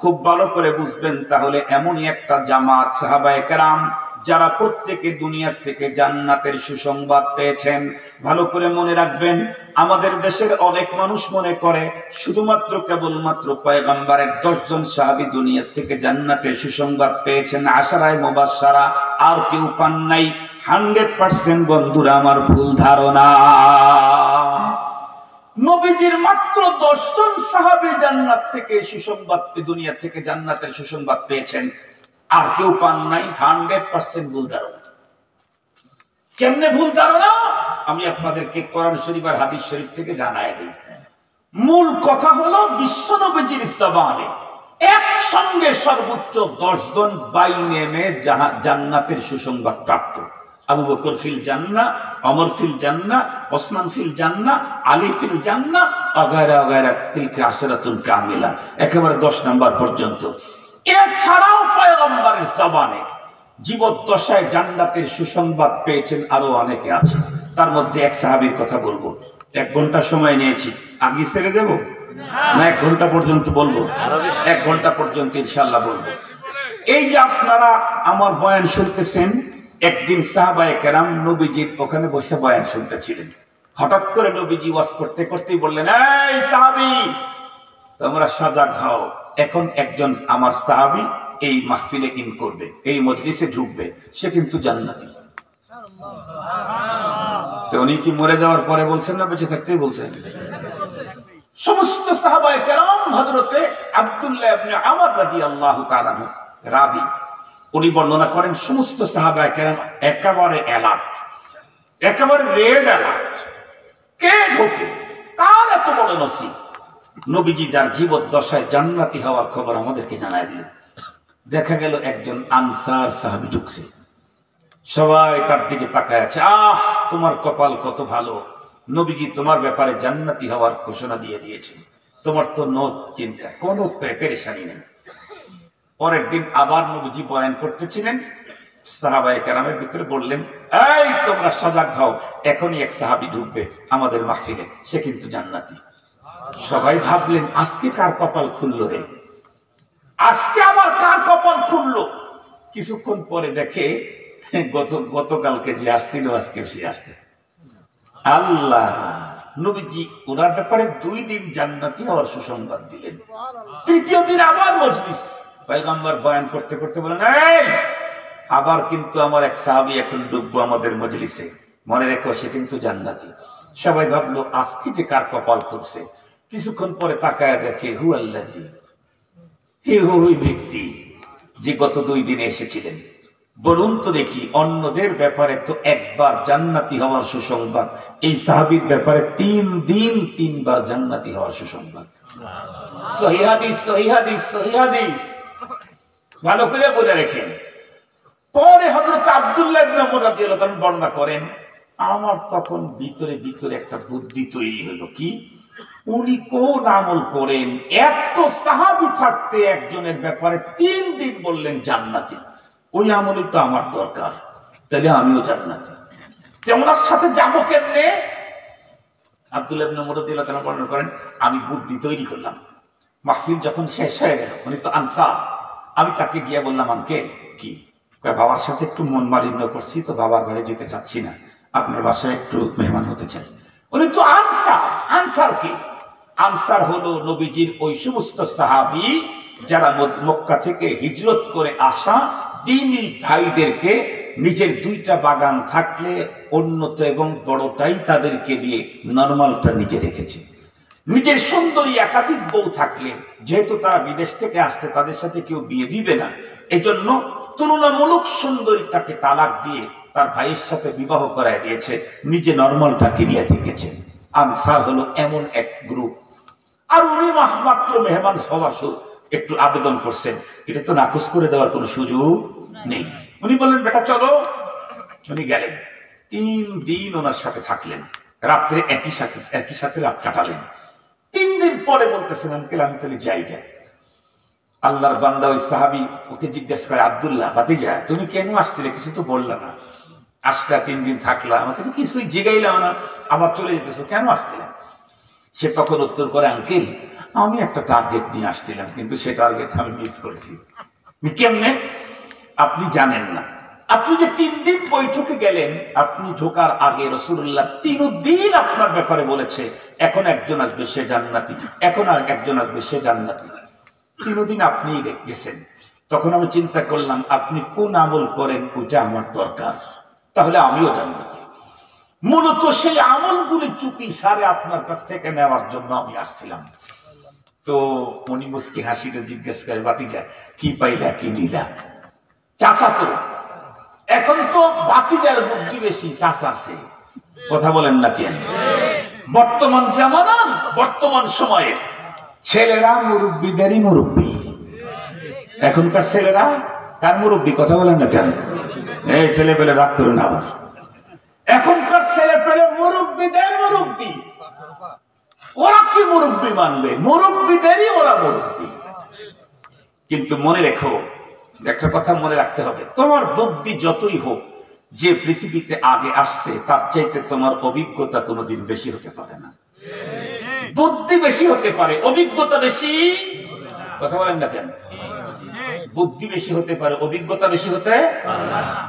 খুব ভালো করে বুঝবেন, তাহলে এমনই একটা জামাত সাহাবায়ে কেরাম যারা প্রত্যেকে দুনিয়ার থেকে জান্নাতের সুসংবাদ পেয়েছেন। ভালো করে মনে রাখবেন, আমাদের দেশের অনেক মানুষ মনে করে শুধুমাত্র কেবলমাত্র পয়গম্বরের 10 জন সাহাবী দুনিয়ার থেকে জান্নাতের সুসংবাদ পেয়েছেন, আশারায়ে মুবাশশারা, আর কেউ পান নাই। 100% বন্ধুরা আমার ভুল ধারণা। নবীজির মাত্র 10 জন সাহাবী জান্নাত থেকে সুসংবাদ, দুনিয়া থেকে জান্নাতের সুসংবাদ পেয়েছেন, আর কেউ পান নাই। 100% ভুল ধারণা। কেমনে ভুল ধারণা? আমি আপনাদেরকে কোরআন শরীফ আর হাদিস শরীফ থেকে জানাই দিই। মূল কথা হলো বিশ্বনবীজির জবানে একসঙ্গে সর্বোচ্চ 10 জন বাইনেমে জান্নাতের সুসংবাদ প্রাপ্ত। আবু বকর ফিল জান্নাহ, ওমর ফিল জান্নাহ, ওসমান ফিল জান্নাহ, আলী ফিল জান্নাহ, অগায়রা অগায়রা, তিলকা আশরাতুন কামিলা, একেবারে 10 নাম্বার পর্যন্ত। এছাড়াও পয়গম্বরের জবানে জীবদ্দশায় জান্নাতের সুসংবাদ পেয়েছেন আরো অনেকে আছে। তার মধ্যে এক সাহাবীর কথা বলবো। 1 ঘন্টা সময় নিয়েছি, আগে ছেড়ে দেব না 1 ঘন্টা পর্যন্ত বলবো? 1 ঘন্টা পর্যন্ত ইনশাআল্লাহ বলবো। এই যে আপনারা আমার বয়ান শুনতেছেন, একদিন সাহাবায়ে কেরাম নবীজির ওখানে বসে বয়ান শুনতেছিলেন। হঠাৎ করে নবীজি ওয়াজ করতে করতেই বললেন, এই সাহাবী, তোমরা সজাগ হও, এখন একজন আমার সাহাবী এই মাহফিলে ইন করবে, এই মজলিসে ঢুকবে, সে কিন্তু জান্নাতি। তো উনি কি মরে যাওয়ার পরে বলছেন না বেঁচে থাকতেই বলছেন? সমস্ত সাহাবায়ে কেরাম, হযরতে আব্দুল্লাহ ইবনে আমর রাদিয়াল্লাহু তাআলা রাবি, উনি বর্ণনা করেন সমস্ত সাহাবায়ে কেরাম একেবারে অ্যালার্ট, একেবারে রেড অ্যালার্ট। কে ঢোকে, কার এত বড় নসিব? নবীজি যার জীবদ্দশায় জান্নাতি হওয়ার খবর আমাদেরকে জানায় দিলেন। দেখা গেল একজন আনসার সাহাবী ঢুকছে, সবাই তার দিকে তাকায় আছে। আহ, তোমার কপাল কত ভালো, নবীজি তোমার ব্যাপারে জান্নাতি হওয়ার ঘোষণা দিয়ে দিয়েছে, তোমার তো নো চিন্তা, কোনো পেরেশানি নেই। পরের দিন আবার নবীজি বয়ান করতেছিলেন, সাহাবায়ে কেরামের ভিতরে বললেন, এই তোমরা সজাগ হও, এখনই এক সাহাবী ঢুকবে আমাদের মাহফিলে, সে কিন্তু জান্নাতি। সবাই ভাবলেন আজকে কার কপাল খুললো রে, আজকে আবার কার কপাল খুললো। কিছুক্ষণ পরে দেখে গতকালকে যে আসছিল আজকে সে আসছে। আল্লাহ, নবীজি ওনার ব্যাপারে 2 দিন জান্নাতি হওয়ার সুসংবাদ দিলেন। তৃতীয় দিন আবার মজলিস, পয়গম্বর বয়ান করতে করতে বলেন, এই আবার কিন্তু আমার এক সাহাবী এখন ডুববো আমাদের মজলিসে, মনে রেখো সে কিন্তু জান্নাতি। সবাই ভাবলো আজকে যে কার কপাল খুলছে। কিছুক্ষণ পরে তাকায় দেখে হু আল্লাহি, হে ওই ব্যক্তি যে গত 2 দিনে এসেছিলেন। বলুন তো দেখি, অন্যদের ব্যাপারে তো একবার জান্নাতি হওয়ার সুসংবাদ, এই সাহাবীর ব্যাপারে 3 দিন 3 বার জান্নাতি হওয়ার সুসংবাদ। সহিহ হাদিস, সহিহ হাদিস, সহিহ হাদিস, ভালো করে বলে রেখেন। পরে হযরত আব্দুল্লাহ ইবনে আমর রাদিয়াল্লাহু তাআলা বর্ণনা করেন, আমার তখন ভিতরে ভিতরে একটা বুদ্ধি তৈরি হলো, কি উনি কোন আমল করেন, এত সাহাবী থাকতে একজনের ব্যাপারে 3 দিন বললেন জান্নাতি, ওই আমলই তো আমার দরকার, তাহলে আমিও জান্নাতি, ওনার সাথে যাবো কেমনে? আব্দুল্লাহ ইবনে আমর রাদিয়াল্লাহু তাআলা বর্ণনা করেন, আমি বুদ্ধি তৈরি করলাম। মাহফিল যখন শেষ হয়ে গেল, উনি তো আনসার, আমি তাকে গিয়ে বললাম, আঙ্কেল কি বাবার সাথে একটু মন মালিন্য করছি তো, বাবার ঘরে যেতে চাচ্ছি না, আপনার বাসায় একটু মেহমান হতে চাই। উনি তো আনসার। আনসার কি? আনসার হলো নবীজির ওই সমস্ত সাহাবী যারা মক্কা থেকে হিজরত করে আসা দ্বীনি ভাইদেরকে নিজের 2টা বাগান থাকলে উন্নত এবং বড়টাই তাদেরকে দিয়ে, নরমালটা নিজে রেখেছে। নিজের সুন্দরী একাধিক বউ থাকলে, যেহেতু তারা বিদেশ থেকে আসতে তাদের সাথে কেউ বিয়ে দিবে না, এজন্য তুলনামূলক সুন্দরীটাকে তালাক দিয়ে তার ভাইয়ের সাথে বিবাহ করায় দিয়েছে, নিজে নরমালটাকে দিয়ে থেকেছে। আনসার হলো এমন এক গ্রুপ। আর উনি মাত্র মেহমান হওয়ার একটু আবেদন করছেন, এটা তো নাকচ করে দেওয়ার কোনো সুযোগ নেই। উনি বললেন, বেটা চলো। উনি গেলেন, 3 দিন ওনার সাথে থাকলেন, রাত্রে একই সাথে রাত কাটালেন। 3 দিন পরে বলতেছেন, আঙ্কেল আমি তাহলে যাই। আল্লাহর বান্দা ওই সাহাবী ওকে জিজ্ঞাসা করে, আব্দুল্লাহ ভাতিজা তুমি কেন আসছিলে, কিছু তো বললা না, আসলা 3 দিন থাকলা, আমাকে তো কিছুই জিগাইলাম না, আবার চলে যেতেছো, কেন আসছিলাম? সে তখন উত্তর করে, আঙ্কেল আমি একটা টার্গেট নিয়ে আসছিলাম, কিন্তু সে টার্গেট আমি মিস করেছি। কেমনে? আপনি জানেন না, আপনি যে 3 দিন বৈঠকে গেলেন, আপনি ঢোকার আগে রাসূলুল্লাহ 3 দিন আপনার ব্যাপারে বলেছে, এখন একজন আসবে সে জান্নাতি, এখন আর একজন আসবে সে জান্নাতি। 3 দিন আপনিই গেছেন। তখন আমি চিন্তা করলাম আপনি কোন আমল করেন ওটা আমার দরকার, তাহলে আমিও জান্নাতি। মূলত সেই আমলগুলি চুপি সারে আপনার কাছ থেকে নেওয়ার জন্য আমি আসছিলাম। তো উনি মুস্কি হাসিতে জিজ্ঞেস করে, ভাতিজা কি পাইলা কি নিলা? চাচা তো এখন তো ভাতিজার বুদ্ধি বেশি চাচার চেয়ে। কথা বলেন না কেন? বর্তমান জামানার বর্তমান সময়ে ছেলেরা মুরব্বীদেরই মুরব্বী। এখনকার ছেলেরা কার মুরব্বী? কথা বলেন না কেন? এই ছেলে পেলে রাগ করুন আবার। এখনকার ছেলে পেলে মুরব্বীদের মুরব্বী। ওরা কি মুরব্বী মানবে? মুরব্বীদেরই ওরা মুরব্বী। কিন্তু মনে রেখো, একটা কথা মনে রাখতে হবে, তোমার বুদ্ধি যতই হোক, যে পৃথিবীতে আগে আসছে তার চাইতে তোমার অভিজ্ঞতা কোনোদিন বেশি হতে পারে না। বুদ্ধি বেশি হতে পারে, অভিজ্ঞতা বেশি। কথা বলেন না কেন? বুদ্ধি বেশি হতে পারে, অভিজ্ঞতা বেশি হতে।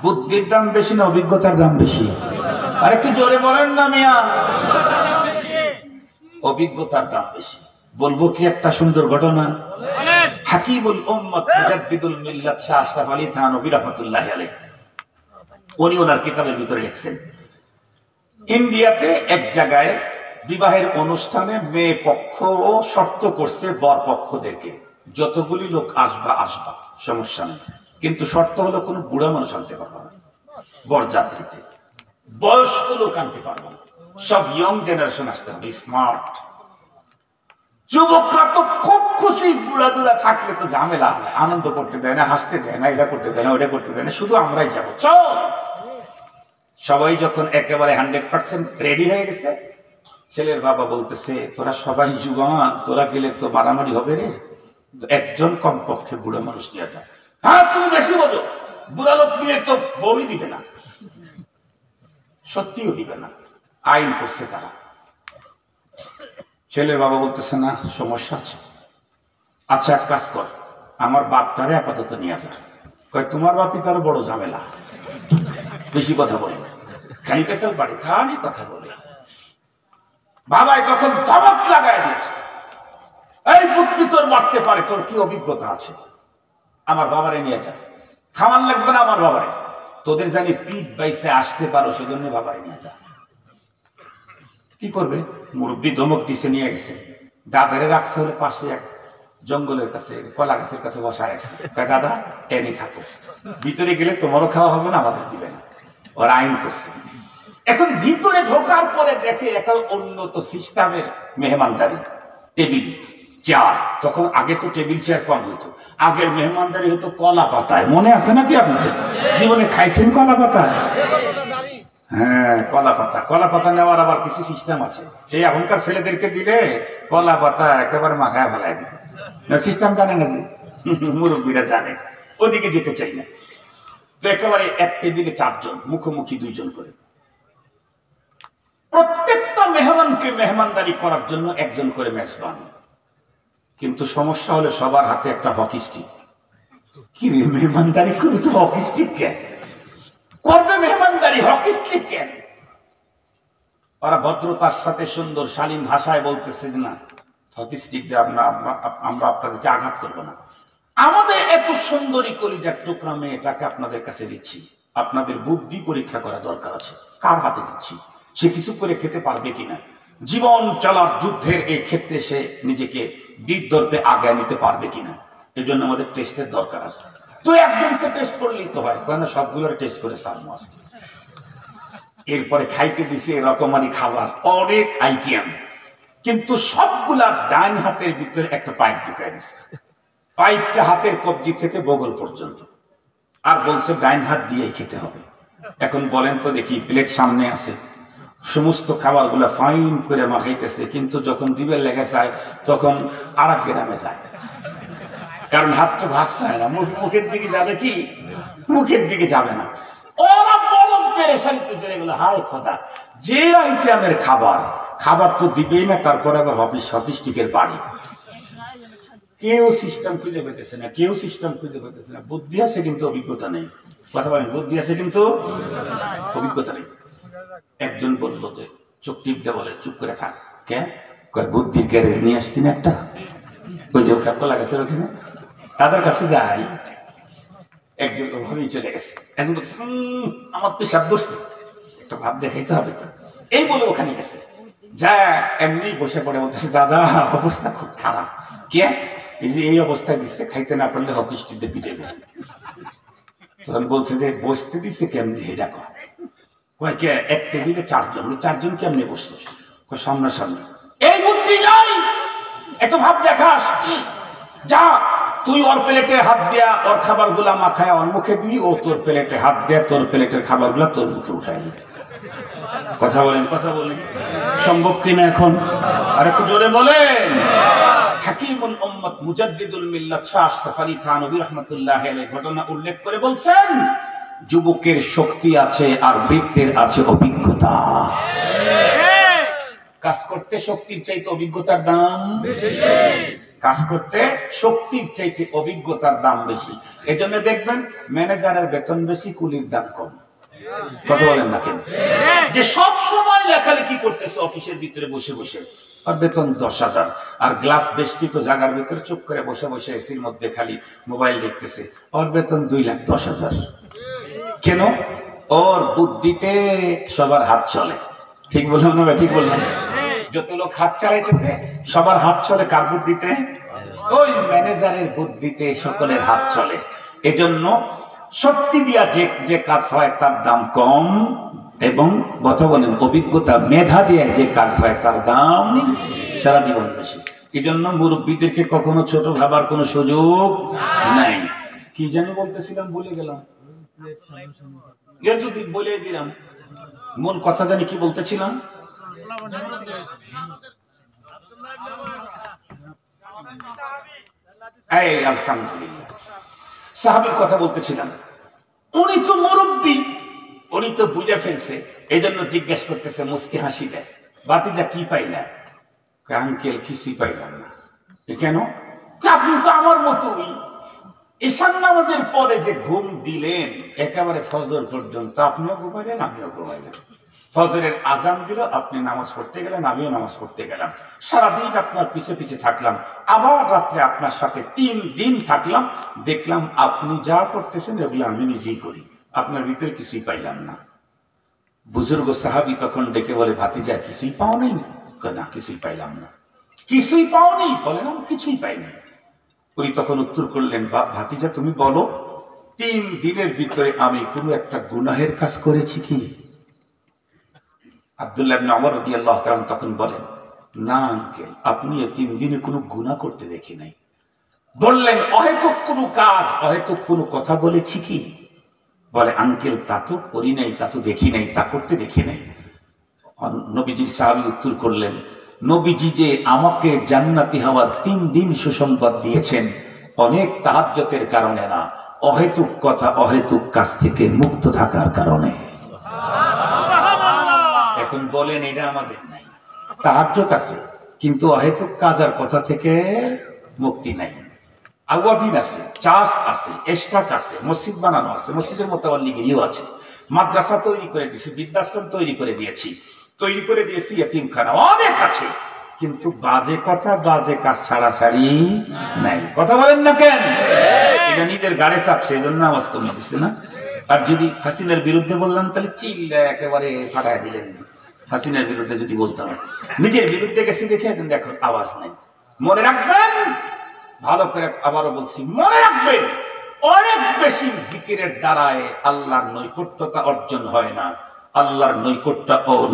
বুদ্ধির দাম বেশি না অভিজ্ঞতার দাম বেশি? আর একটু জোরে বলেন না মিয়া। অভিজ্ঞতার দাম বেশি। বলবো কি একটা সুন্দর ঘটনা? হাকিমুল উম্মত মুজাদ্দিদুল মিল্লাত শাহ আশরাফ আলী থানভী রাহমাতুল্লাহি আলাইহি, উনি ওনার কিতাবের ভিতরে লিখছেন, ইন্ডিয়াতে এক জায়গায় বিবাহের অনুষ্ঠানে মেয়ে পক্ষ শর্ত করছে বর পক্ষদেরকে, যতগুলি লোক আসবা আসবা, সমস্যা নেই, কিন্তু শর্ত হলো কোনো বুড়া মানুষ আনতে পারবে না বরযাত্রীতে, বয়স্ক লোক আনতে পারবে না, সব ইয়ং জেনারেশন আসতে হবে, স্মার্ট। যুবকরা তো খুব খুশি, বুড়া দুড়া থাকলে তো ঝামেলা, আনন্দ করতে দেয় না, হাসতে দেয় না, এটা করতে দেয় না, ওটা করতে দেয় না, শুধু আমরাই যাবো চল। সবাই যখন একেবারে 100% রেডি হয়ে গেছে, ছেলের বাবা বলতেছে, তোরা সবাই যুবান, তোরা গেলে তো মারামারি হবে রে, একজন কমপক্ষে বুড়া মানুষ নিয়ে যায়। হ্যাঁ তুমি বেশি বোঝো, বুড়া লোক নিয়ে তো বউই দিবে না, সত্যিও দিবে না, আইন করছে তারা। ছেলের বাবা বলতেছে, না সমস্যা আছে। আচ্ছা এক কাজ কর, আমার বাপটারে আপাতত নিয়ে যা। কয় তোমার বাপই তার বড় ঝামেলা, বেশি কথা বলে, খালি পেশাল বাড়ি, খালি কথা বলে। বাবাই তখন ধমক লাগায় দিয়েছে, এই বুদ্ধি তোর বাড়তে পারে, তোর কি অভিজ্ঞতা আছে, আমার বাবারে নিয়ে যা। খাওয়ান লাগবে না আমার বাবারে, তোদের জানি পিঠ বাইসে আসতে পারো, সেজন্য বাবারে নিয়ে যা। কি করবে? মুরব্বী ধমক দিছে, নিয়ে গেছে। দাদারে রাখছে হলে পাশে এক জঙ্গলের কাছে, কলা গাছের কাছে বসা রাখছে, দাদা এনে থাকো, ভিতরে গেলে তোমারও খাওয়া হবে না, আমাদের দিবে না। ওরা আইন করছে। এখন ভিতরে ঢোকার পরে দেখে একটা উন্নত সিস্টেমের মেহমানদারি, টেবিল চেয়ার। তখন আগে তো টেবিল চেয়ার কম হতো, আগের মেহমানদারি হতো কলা পাতায়। মনে আছে নাকি আপনাদের? জীবনে খাইছেন কলা পাতায়? হ্যাঁ কলা পাতা, কলা পাতা নেওয়ার আবার কিছু সিস্টেম আছে। সেই এখনকার ছেলেদেরকে দিলে কলা পাতা একেবারে মাখায় ফেলায় দিবে, সিস্টেম জানে না যে, মুরব্বীরা জানে, ওদিকে যেতে চাই না। তো একেবারে এক টেবিলে 4 জন, মুখোমুখি 2 জন করে। প্রত্যেকটা মেহমানকে মেহমানদারি করার জন্য একজন করে মেজবান। কিন্তু সমস্যা হলে সবার হাতে একটা হকি স্টিক। কি রে, মেহমানদারি করে তো হকি স্টিক কেন করবে? মেহমানদারি হকি স্টিক কেন? ওরা ভদ্রতার সাথে সুন্দর শালীন ভাষায় বলতেছে, না হকি স্টিক দিয়ে আমরা আপনাদেরকে আঘাত করবো না, আমাদের এত সুন্দরী কলিজার টুকরা মেয়েটাকে আপনাদের কাছে দিচ্ছি, আপনাদের বুদ্ধি পরীক্ষা করা দরকার আছে। কার হাতে দিচ্ছি? সে কিছু করে খেতে পারবে কিনা, জীবন চলার যুদ্ধের এই ক্ষেত্রে সে নিজেকে বিদ্যর্পে আগায় নিতে পারবে কিনা, এই জন্য আমাদের টেস্টের দরকার আছে। তো একজনকে টেস্ট করলেই তো হয়, কেন সবগুলোর টেস্ট করে সারবো আজকে। এরপরে খাইতে দিছে রকমারি খাবার, অনেক আইটেম, কিন্তু সবগুলা ডাইন হাতের ভিতরে একটা পাইপ ঢুকাই দিছে। পাইপটা হাতের কবজি থেকে বগল পর্যন্ত, আর বলছে ডাইন হাত দিয়েই খেতে হবে। এখন বলেন তো দেখি, প্লেট সামনে আছে, সমস্ত খাবারগুলা ফাইন করে মাখাইতেছে, কিন্তু যখন দিবের লেগে যায় তখন আর এক গ্রামে যায়, কারণ হাতটা ভাস যায় না, মুখের দিকে যাবে কি? মুখের দিকে যাবে না। ওরা বলম পেরেশানিতে চলে গেল। হায় খোদা, যে আইটেমের খাবার তো দিবেই না, তারপরে আবার হকি স্টিকের বাড়ি। কেউ সিস্টেম খুঁজে পেতেছে না, কেউ সিস্টেম খুঁজে পেতেছে না। বুদ্ধি আছে কিন্তু অভিজ্ঞতা নেই। কথা বলেন, বুদ্ধি আছে কিন্তু অভিজ্ঞতা নেই। একজন বললো যে চোখ টিপতে বলে, চুপ করে থাক। কে কয় বুদ্ধির গ্যারেজ নিয়ে আসছি না একটা, ওই যে কাপড় লাগাচ্ছে ওখানে, তাদের কাছে যাই। একজন ওখানেই চলে গেছে। একজন বলছে আমার পেশাব ধরছে, একটা ভাব দেখাইতে হবে তো, এই বলে ওখানে গেছে। যা এমনি বসে পড়ে বলতেছে, দাদা অবস্থা খুব খারাপ। কে এই যে এই অবস্থায় দিচ্ছে, খাইতে না পারলে হকিস্টিতে পিটে দেবে। তখন বলছে যে বসতে দিচ্ছে কেমনি, এটা কয় কে এক টেবিলে 4 জন, 4 জন কেমনি বসতো, সামনাসামনি। এই বুদ্ধি নাই, এত ভাব দেখাস, যা তুই ওর প্লেটে হাত দেয়া ওর খাবার গুলা মাখায় ওর মুখে দিবি, ও তোর প্লেটে হাত দেয়া তোর প্লেটের খাবার গুলা তোর মুখে উঠায় দিবি। কথা বলেন, কথা বলেন, সম্ভব কিনা এখন? আর একটু জোরে বলেন। হাকিমুল উম্মত মুজাদ্দিদুল মিল্লাত শাহ আশরাফ আলী থানভী রাহমাতুল্লাহ আলাইহি ঘটনা উল্লেখ করে বলছেন, যুবকের শক্তি আছে আর বৃদ্ধের আছে অভিজ্ঞতা। কাজ করতে শক্তির চাইতে অভিজ্ঞতার দাম বেশি। কাজ করতে শক্তির চাইতে অভিজ্ঞতার দাম বেশি। এজন্য দেখবেন ম্যানেজারের বেতন বেশি, কুলির দাম কম। কথা বলেন না কেন? যে সব সময় লেখালেখি করতেছে অফিসের ভিতরে বসে বসে, আর বেতন 10,000, আর গ্লাস বেষ্টিত জায়গার ভিতরে চুপ করে বসে বসে এসির মধ্যে খালি মোবাইল দেখতেছে, ওর বেতন 2,10,000। কেন? ওর বুদ্ধিতে সবার হাত চলে। ঠিক বললাম না? ঠিক বললাম? যত লোক হাত চালাইতেছে সবার হাত চলে কার বুদ্ধিতে? ওই ম্যানেজারের বুদ্ধিতে সকলের হাত চলে। এজন্য শক্তি দিয়া যে কাজ হয় তার দাম কম, এবং কথা বলেন অভিজ্ঞতা মেধা দিয়ে যে কাজ হয় তার দাম সারা জীবন বেশি। এই জন্য মুরব্বীদেরকে কখনো ছোট ভাবার কোনো সুযোগ নাই। কি জানি বলতেছিলাম, ভুলে গেলাম, বলে দিলাম। মূল কথা জানি কি বলতেছিলাম? আলহামদুলিল্লাহ, সাহাবীর কথা বলতেছিলাম। উনি তো মুরব্বী, উনি তো বুঝে ফেলছে, এই জন্য জিজ্ঞেস করতেছে, মুস্কি হাসি দেয়, বাতিজা কি পাইলা? আঙ্কেল কিছুই পাইলাম না। কেন? আপনি তো আমার মতোই, ঈশান নামাজের পরে যে ঘুম দিলেন একেবারে ফজর পর্যন্ত, আপনিও ঘুমাইলেন আমিও ঘুমাইলাম। ফজরের আজান দিল, আপনি নামাজ পড়তে গেলেন, আমিও নামাজ পড়তে গেলাম, সারাদিন আপনার পিছে পিছে থাকলাম, আবার রাত্রে আপনার সাথে 3 দিন থাকলাম, দেখলাম আপনি যা করতেছেন এগুলো আমি নিজেই করি, আপনার ভিতরে কিছুই পাইলাম না। বুজুর্গ সাহাবী তখন ডেকে বলে, ভাতিজা কিছুই পাও নাই? না, কিছুই পাইলাম না। কিছুই পাওনি? বলে না, কিছুই পাইনি। উনি তখন উত্তর করলেন, ভাতিজা তুমি বলো, 3 দিনের ভিতরে আমি কোনো একটা গুনাহের কাজ করেছি কি? আব্দুল্লাহ ইবনে ওমর রাদিয়াল্লাহু তাআলা তখন বলেন, না আঙ্কেল, আপনি এই 3 দিনে কোনো গুনাহ করতে দেখি নাই। বললেন, অহেতুক কোনো কাজ, অহেতুক কোনো কথা বলেছি কি? বলে, আঙ্কেল তা তো করি নাই, তা তো দেখি নাই, তা করতে দেখি নাই। নবীজির সাহাবী উত্তর করলেন, নবীজি যে আমাকে জান্নাতি হওয়ার 3 দিন সুসংবাদ দিয়েছেন, অনেক তাহাজ্জুদের কারণে না, অহেতুক কথা অহেতুক কাজ থেকে মুক্ত থাকার কারণে। এখন বলেন, এটা আমাদের নাই, তাহাজ্জুদ আছে কিন্তু অহেতুক কাজ আর কথা থেকে মুক্তি নাই। আওয়াবিন আছে, চাষ আছে, এস্টাক আছে, মসজিদ বানানো আছে, মসজিদের মোতাওয়াল্লিগিরিও আছে, মাদ্রাসা তৈরি করে দিয়েছি, বৃদ্ধাশ্রম তৈরি করে দিয়েছি, তৈরি করে দিয়েছি এতিমখানা, অনেক আছে, কিন্তু বাজে কথা বাজে কাজ ছাড়াছাড়ি নাই। কথা বলেন না কেন? এটা নিজের গাড়ি চাপছে, এই জন্য আওয়াজ কমে দিচ্ছে না। আর যদি হাসিনার বিরুদ্ধে বললাম তাহলে চিল্লা একেবারে ফাটায় দিলেন। হাসিনার বিরুদ্ধে যদি বলতাম, নিজের বিরুদ্ধে গেছি দেখে দেখো আওয়াজ নাই। মনে রাখবেন, ভালো করে আবারও বলছি, মনে রাখবেন, অনেক বেশি জিকিরের দ্বারায় আল্লাহর নৈকট্যতা অর্জন হয় না। আল্লাহর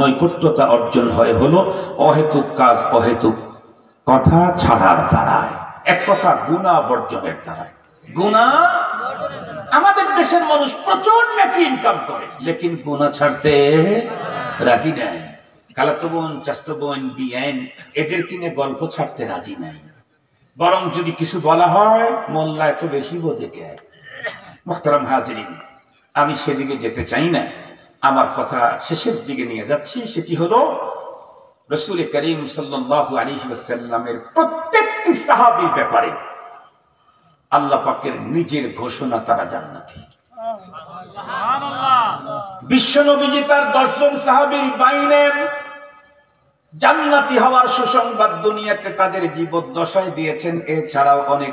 নৈকট্যতা অর্জন হয় হলো অহেতুক কাজ অহেতুক কথা ছাড়ার দ্বারায়, এক কথা গুনাহ বর্জনের দ্বারায়। গুনাহ, আমাদের দেশের মানুষ প্রচুর নেকি ইনকাম করে, লেকিন গুনাহ ছাড়তে রাজি নাই। খালাতো বোন, চাচাতো বোন, বিয়েন, এদের কিনে গল্প ছাড়তে রাজি নাই। বরং যদি কিছু বলা হয়, মোল্লা এত বেশি বোঝে কে? মুহতারাম হাজিরিন, আমি সেদিকে যেতে চাই না, আমার কথা শেষের দিকে নিয়ে যাচ্ছি। সেটি হলো রাসূল করিম সাল্লাল্লাহু আলাইহি ওয়াসাল্লামের প্রত্যেকটি সাহাবীর ব্যাপারে আল্লাহ পাকের নিজের ঘোষণা তারা জান্নাতি। বিশ্ব নবীজি তার 10 জন সাহাবীর বাইনে জান্নাতি হওয়ার সুসংবাদ দুনিয়াতে তাদের জীবদ্দশায় দিয়েছেন। এছাড়াও অনেক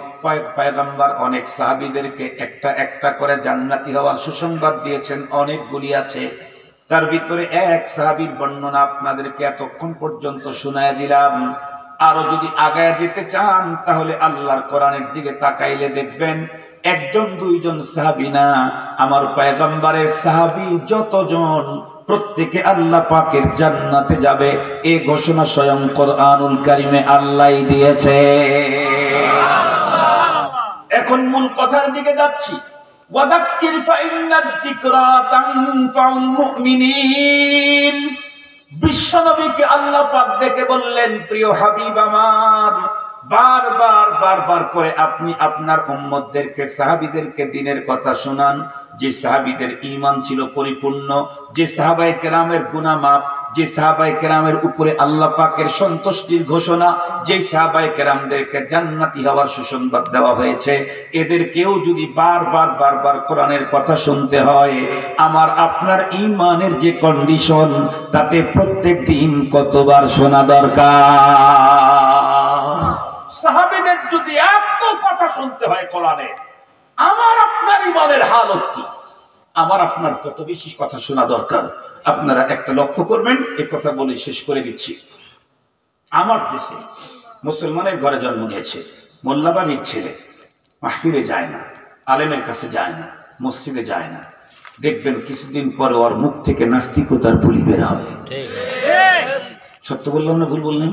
পয়গম্বর অনেক সাহাবীদেরকে একটা একটা করে জান্নাতি হওয়ার সুসংবাদ দিয়েছেন, অনেকগুলি আছে। তার ভিতরে এক সাহাবীর বর্ণনা আপনাদেরকে এতক্ষণ পর্যন্ত শোনায় দিলাম। আরো যদি আগায় যেতে চান তাহলে আল্লাহর কোরআনের দিকে তাকাইলে দেখবেন একজন দুইজন সাহাবী না, আমার পয়গম্বরের সাহাবী যতজন প্রত্যেকে আল্লাহ পাকের জান্নাতে যাবে, এই ঘোষণা স্বয়ং কোরআনুল কারীমে আল্লাহই দিয়েছে। এখন মূল কথার দিকে যাচ্ছি। ওয়াদাক্কির ফাইন্নাদ যিকরা তানফাউল মুমিনিন। বিশ্বনবীকে আল্লাহ পাক দেখে বললেন, প্রিয় হাবিব আমার, বারবার করে আপনি আপনার উম্মতদেরকে সাহাবীদেরকে দ্বীনের কথা শোনান, যে সাহাবীদের ঈমান ছিল পরিপূর্ণ, যে সাহাবায়ে কেরামের গুনাহ মাফ, যে সাহাবায়ে কেরামের উপরে আল্লাহ পাকের সন্তুষ্টির ঘোষণা, যে সাহাবায়ে কেরামদেরকে জান্নাতি হওয়ার সুসংবাদ দেওয়া হয়েছে, এদেরকেও যদি বারবার কোরআনের কথা শুনতে হয়, আমার আপনার ঈমানের যে কন্ডিশন, তাতে প্রত্যেক দিন কতবার শোনা দরকার। সাহাবীদের যদি এত কথা শুনতে হয় কোরআনে, আমার আপনার ঈমানের হালত কি? আমার আপনার কত বেশি কথা শোনা দরকার। আপনারা একটা লক্ষ্য করবেন, এই কথা বলে শেষ করে দিচ্ছি। আমার দেশে মুসলমানের ঘরে জন্ম নিয়েছে, মোল্লাবাড়ির ছেলে, মাহফিলে যায় না, আলেমের কাছে যায় না, মসজিদে যায় না, দেখবেন কিছুদিন পরে ওর মুখ থেকে নাস্তিকতার বুলি বের হয়। সত্য বললাম না ভুল বললাম?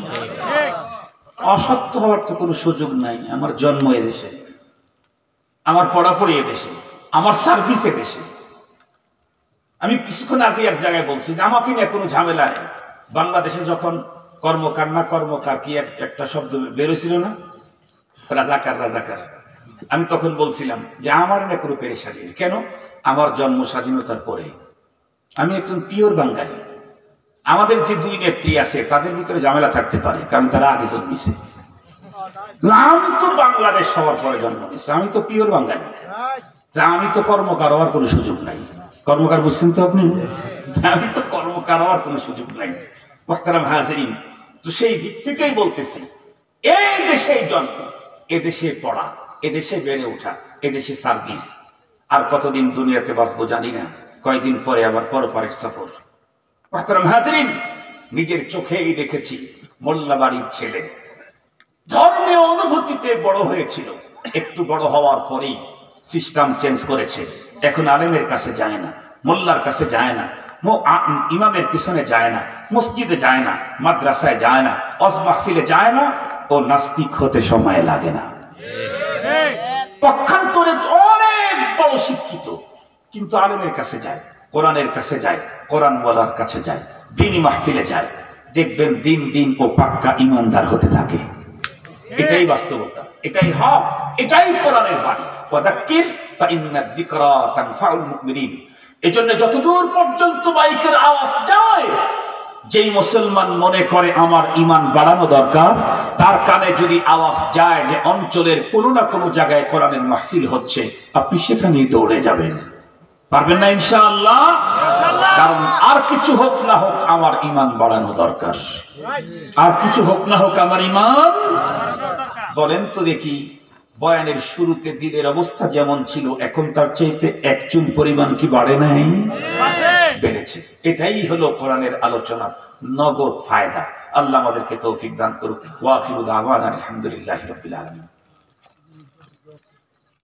অসত্য হওয়ার তো কোনো সুযোগ নাই। আমার জন্ম এদেশে, আমার পড়াপড়ি এদেশে, আমার সার্ভিস এদেশে। আমি কিছুক্ষণ আগে এক জায়গায় বলছি যে আমাকে নিয়ে কোনো ঝামেলা নেই। বাংলাদেশে যখন কর্মকার কি একটা শব্দ বেরোছিল না, রাজাকার, আমি তখন বলছিলাম যে আমার নিয়ে কোনো পেরেশানি নেই। কেন? আমার জন্ম স্বাধীনতার পরে, আমি একজন পিওর বাঙালি। আমাদের যে দুই নেত্রী আছে তাদের ভিতরে ঝামেলা থাকতে পারে, কারণ তারা আগে জন্মেছে। আমি তো বাংলাদেশ হওয়ার পরে জন্ম নিয়েছি, আমি তো পিওর বাঙালি। তা আমি তো কর্মকার হওয়ার কোনো সুযোগ নাই। কর্মকার বুঝছেন তো আপনি? আমি তো কর্মকার হওয়ার কোনো সুযোগ নাই। মুহতারাম হাজিরিন, তো সেই দিক থেকেই বলতেছি, এই দেশে জন্ম, এদেশে পড়া, এদেশে বেড়ে ওঠা, এদেশে সার্ভিস। আর কতদিন দুনিয়াতে বাঁচবো জানি না, কয়দিন পরে আবার পরপারের সফর। মুহতারাম হাজিরিন, নিজের চোখেই দেখেছি মোল্লাবাড়ির ছেলে ধর্মীয় অনুভূতিতে বড় হয়েছিল, একটু বড় হওয়ার পরেই সিস্টেম চেঞ্জ করেছে। এখন আলেমের কাছে যায় না, মোল্লার কাছে যায় না, ইমামের পিছনে যায় না, মসজিদে যায় না, মাদ্রাসায় যায় না, ওয়াজ মাহফিলে যায় না, ও নাস্তিক হতে সময় লাগে না। পক্ষান্তরে অনেক বড় শিক্ষিত, কিন্তু আলেমের কাছে যায়, কোরআনের কাছে যায়, কোরআন ওয়ালার কাছে যায়, দ্বীনি মাহফিলে যায়, দেখবেন দিন দিন ও পাক্কা ইমানদার হতে থাকে। এটাই বাস্তবতা, এটাই হক, এটাই কোরআনের বাণী। ওয়াদাক্কির ফাইন্নাদ যিকরা তানফাউল মুমিনিন। এজন্য যতদূর পর্যন্ত মাইকের আওয়াজ যায়, যেই মুসলমান মনে করে আমার ঈমান বাড়ানো দরকার, তার কানে যদি আওয়াজ যায় যে অঞ্চলের কোনো না কোনো জায়গায় কোরআনের মাহফিল হচ্ছে, আপনি সেখানেই দৌড়ে যাবেন। পারবেন না ইনশাআল্লাহ? কারণ আর কিছু হোক না হোক আমার ঈমান বাড়ানো দরকার। আর কিছু হোক না হোক আমার ঈমান। বলেন তো দেখি, বয়ানের শুরুতে দিলের অবস্থা যেমন ছিল, এখন তার চাইতে এক চুল পরিমাণ কি বাড়ে নাই? বেড়েছে। এটাই হলো কোরআনের আলোচনা নগদ ফায়দা। আল্লাহ আমাদেরকে তৌফিক দান করুক। ওয়া আখিরু দাওয়ানা আলহামদুলিল্লাহি রাব্বিল আলামিন।